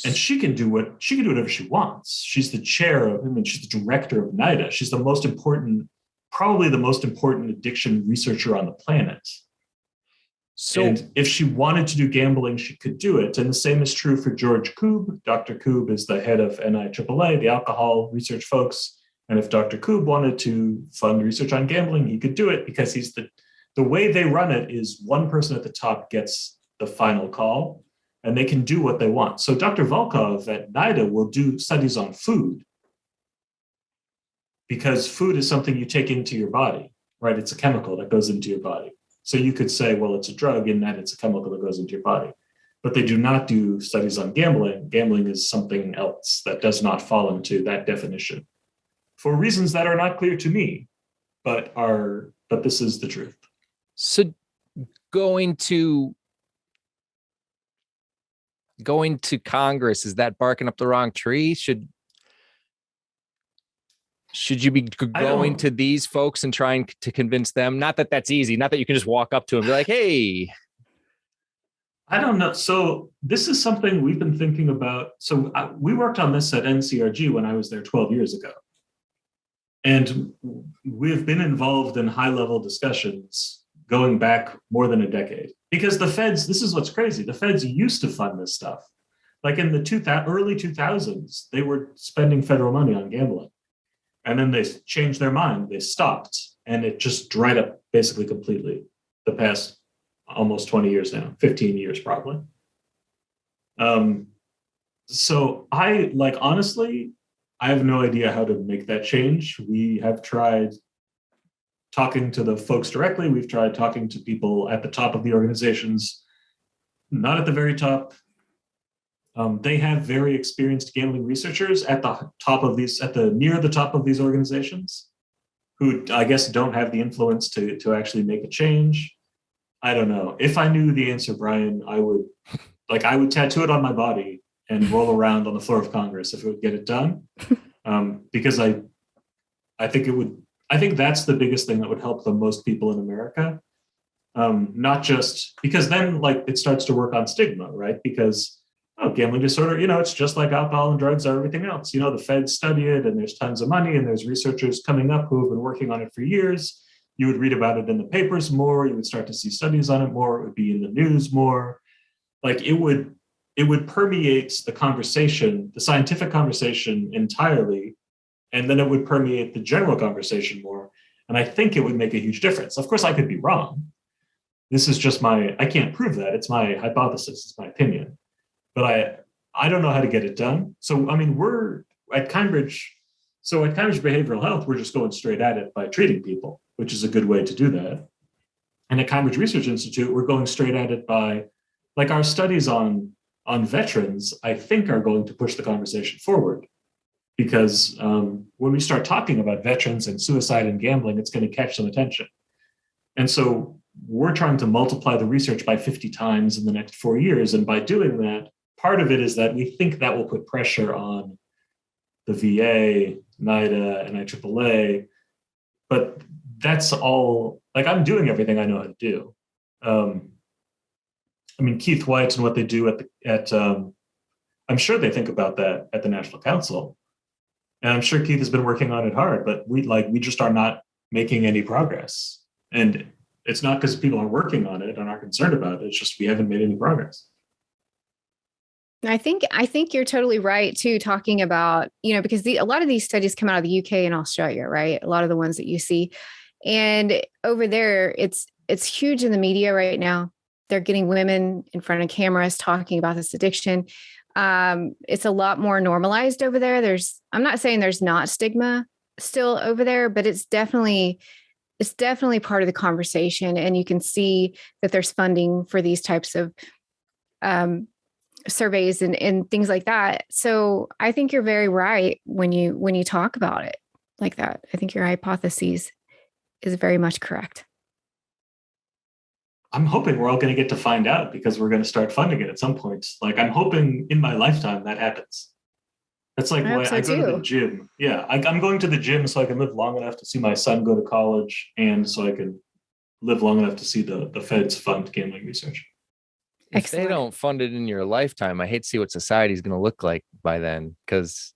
And she can do whatever she wants. She's the chair of, she's the director of NIDA. She's probably the most important addiction researcher on the planet. And if she wanted to do gambling, she could do it. And the same is true for George Koob. Dr. Koob is the head of NIAAA, the alcohol research folks. And if Dr. Koob wanted to fund research on gambling, he could do it because he's the way they run it is one person at the top gets the final call and they can do what they want. So Dr. Volkov at NIDA will do studies on food because food is something you take into your body, right? It's a chemical that goes into your body. So you could say, well, it's a drug in that it's a chemical that goes into your body. But they do not do studies on gambling. Gambling is something else that does not fall into that definition for reasons that are not clear to me, but this is the truth. So going to Congress, is that barking up the wrong tree? Should you be going to these folks and trying to convince them? Not that that's easy. Not that you can just walk up to them and be like, hey. I don't know. So this is something we've been thinking about. So we worked on this at NCRG when I was there 12 years ago. And we've been involved in high-level discussions going back more than a decade. Because the feds, this is what's crazy, the feds used to fund this stuff. Like in the early 2000s, they were spending federal money on gambling. And then they changed their mind. They stopped, and it just dried up basically completely the past almost 20 years now, 15 years probably. So honestly, I have no idea how to make that change. We have tried talking to the folks directly. We've tried talking to people at the top of the organizations, not at the very top. They have very experienced gambling researchers at the top of near the top of these organizations, who I guess don't have the influence to actually make a change. I don't know. If I knew the answer, Brian, I would tattoo it on my body and roll around on the floor of Congress if it would get it done. Because I think that's the biggest thing that would help the most people in America. Not just because then it starts to work on stigma, right? Because gambling disorder, it's just like alcohol and drugs or everything else. The feds study it and there's tons of money and there's researchers coming up who have been working on it for years. You would read about it in the papers more. You would start to see studies on it more. It would be in the news more. It would permeate the conversation, the scientific conversation entirely. And then it would permeate the general conversation more. And I think it would make a huge difference. Of course, I could be wrong. This is just I can't prove that. It's my hypothesis, it's my opinion. But I don't know how to get it done. So, we're at Cambridge. So at Cambridge Behavioral Health, we're just going straight at it by treating people, which is a good way to do that. And at Cambridge Research Institute, we're going straight at it by, our studies on veterans, I think are going to push the conversation forward. Because when we start talking about veterans and suicide and gambling, it's going to catch some attention. And so we're trying to multiply the research by 50 times in the next 4 years. And by doing that, part of it is that we think that will put pressure on the VA, NIDA, and IAAA. But that's all, I'm doing everything I know how to do. Keith White and what they do I'm sure they think about that at the National Council. And I'm sure Keith has been working on it hard, but we just are not making any progress. And it's not because people are working on it and are concerned about it. It's just we haven't made any progress. I think you're totally right too, talking about, because a lot of these studies come out of the UK and Australia, right? A lot of the ones that you see. And over there, it's huge in the media right now. They're getting women in front of cameras talking about this addiction. It's a lot more normalized over there. I'm not saying there's not stigma still over there, but it's definitely part of the conversation. And you can see that there's funding for these types of surveys and things like that. So I think you're very right when you talk about it like that. I think your hypothesis is very much correct. I'm hoping we're all going to get to find out because we're going to start funding it at some point. Like, I'm hoping in my lifetime that happens. That's like I why hope so I go to the too. gym. Yeah, I'm going to the gym so I can live long enough to see my son go to college and so I can live long enough to see the feds fund gambling research. If they Excellent. don't fund it in your lifetime, I hate to see what society is going to look like by then, because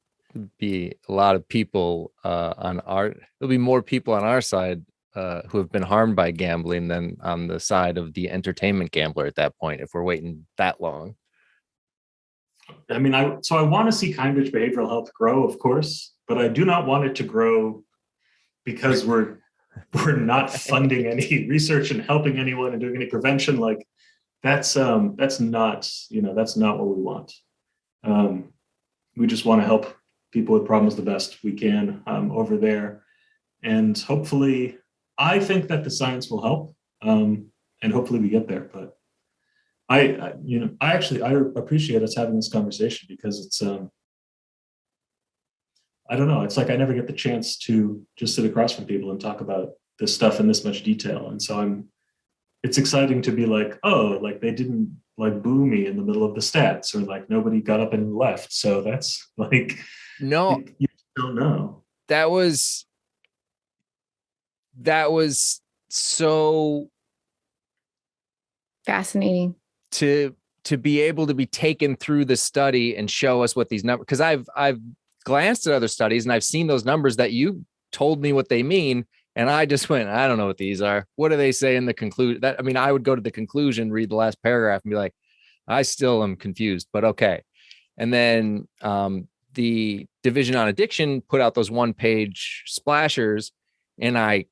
be a lot of people there'll be more people on our side who have been harmed by gambling than on the side of the entertainment gambler at that point, if we're waiting that long. I mean, I want to see Cambridge behavioral health grow, of course, but I do not want it to grow because we're not funding any research and helping anyone and doing any prevention. Like, that's not, that's not what we want. We just want to help people with problems the best we can over there. And hopefully, I think that the science will help, and hopefully we get there. But I appreciate us having this conversation because it's, I don't know, it's like I never get the chance to just sit across from people and talk about this stuff in this much detail. And so it's exciting to be like, oh, like they didn't like boo me in the middle of the stats, or like nobody got up and left. So that's like, No, you don't know. that was so Fascinating. to be able to be taken through the study and show us what these numbers, because I've glanced at other studies and I've seen those numbers that you told me what they mean, and I just went, I don't know what these are. What do they say in the conclusion? That, I mean, I would go to the conclusion, read the last paragraph, and be like, I still am confused, but okay. And then the Division on Addiction put out those 1-page splashers, and I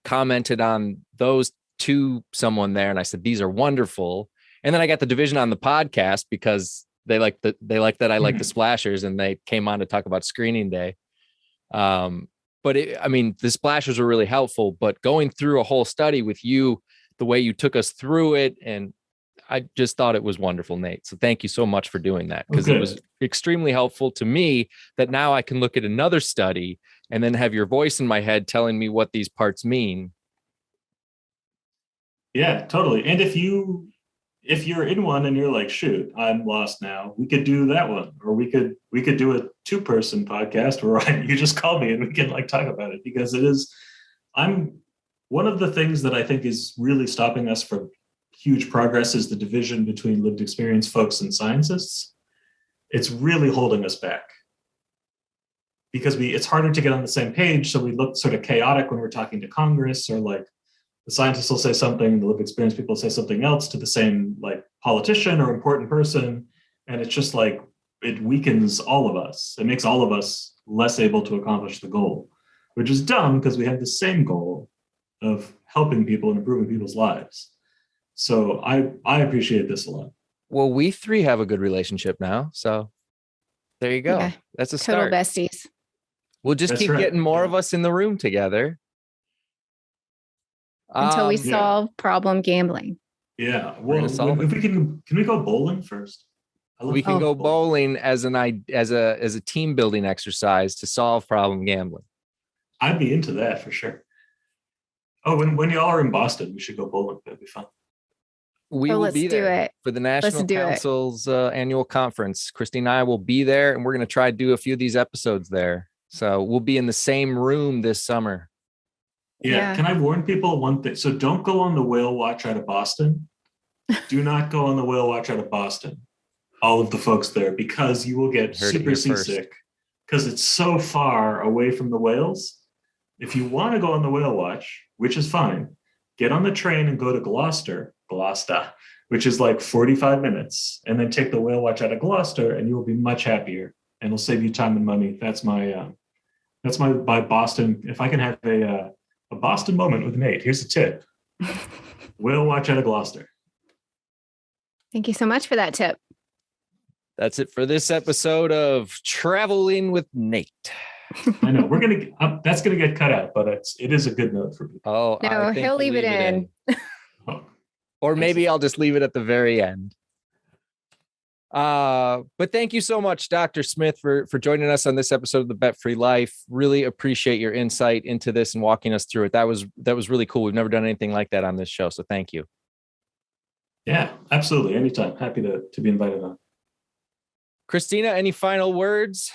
commented on those to someone there, and I said, these are wonderful. And then I got the division on the podcast because they like that I like the splashers, and they came on to talk about screening day. But I mean, the splashers were really helpful, but going through a whole study with you, the way you took us through it, and I just thought it was wonderful, Nate. So thank you so much for doing that, because it was extremely helpful to me that now I can look at another study and then have your voice in my head telling me what these parts mean. Yeah, totally. And if you're in one and you're like, shoot, I'm lost now, we could do that one, or we could do a 2-person podcast where you just call me and we can like talk about it, because I'm one of the things that I think is really stopping us from huge progress is the division between lived experience folks and scientists. It's really holding us back because it's harder to get on the same page. So we look sort of chaotic when we're talking to Congress, or like the scientists will say something, the lived experience people say something else to the same like politician or important person. And it's just like, it weakens all of us. It makes all of us less able to accomplish the goal, which is dumb because we have the same goal of helping people and improving people's lives. So I appreciate this a lot. Well, we 3 have a good relationship now. So there you go. Yeah, that's a total start. besties. We'll just keep getting more of us in the room together. Until we solve problem gambling. Yeah. Well, if we can we go bowling first? We can go bowling as a team building exercise to solve problem gambling. I'd be into that for sure. Oh, when y'all are in Boston, we should go bowling. That'd be fun. We will be there for the National Council's annual conference. Christine and I will be there, and we're going to try to do a few of these episodes there. So we'll be in the same room this summer. Yeah. Can I warn people one thing? So don't go on the whale watch out of Boston. Do not go on the whale watch out of Boston. All of the folks there, because you will get super seasick because it's so far away from the whales. If you want to go on the whale watch, which is fine, get on the train and go to Gloucester, which is like 45 minutes, and then take the whale watch out of Gloucester, and you will be much happier, and it'll save you time and money. That's my Boston. If I can have a Boston moment with Nate, here's a tip: whale watch out of Gloucester. Thank you so much for that tip. That's it for this episode of Traveling with Nate. I know that's gonna get cut out, but it is a good note for people. Oh, no, he'll leave it in. Or maybe I'll just leave it at the very end. But thank you so much, Dr. Smith, for joining us on this episode of the Bet Free Life. Really appreciate your insight into this and walking us through it. That was really cool. We've never done anything like that on this show, so thank you. Yeah, absolutely. Anytime. Happy to be invited on. Christina, any final words?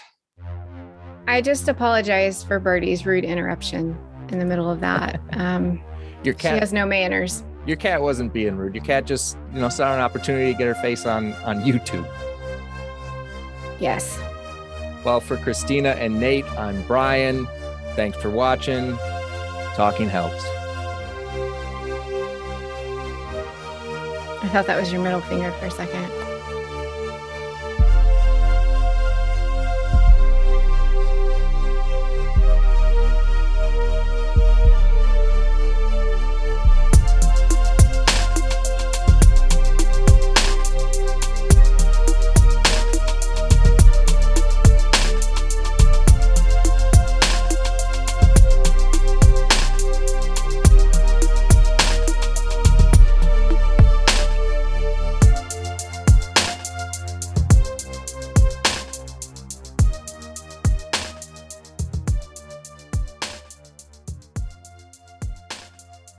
I just apologize for Birdie's rude interruption in the middle of that. Your She cat has no manners. Your cat wasn't being rude. Your cat just, saw an opportunity to get her face on YouTube. Yes. Well, for Christina and Nate, I'm Brian. Thanks for watching. Talking helps. I thought that was your middle finger for a second.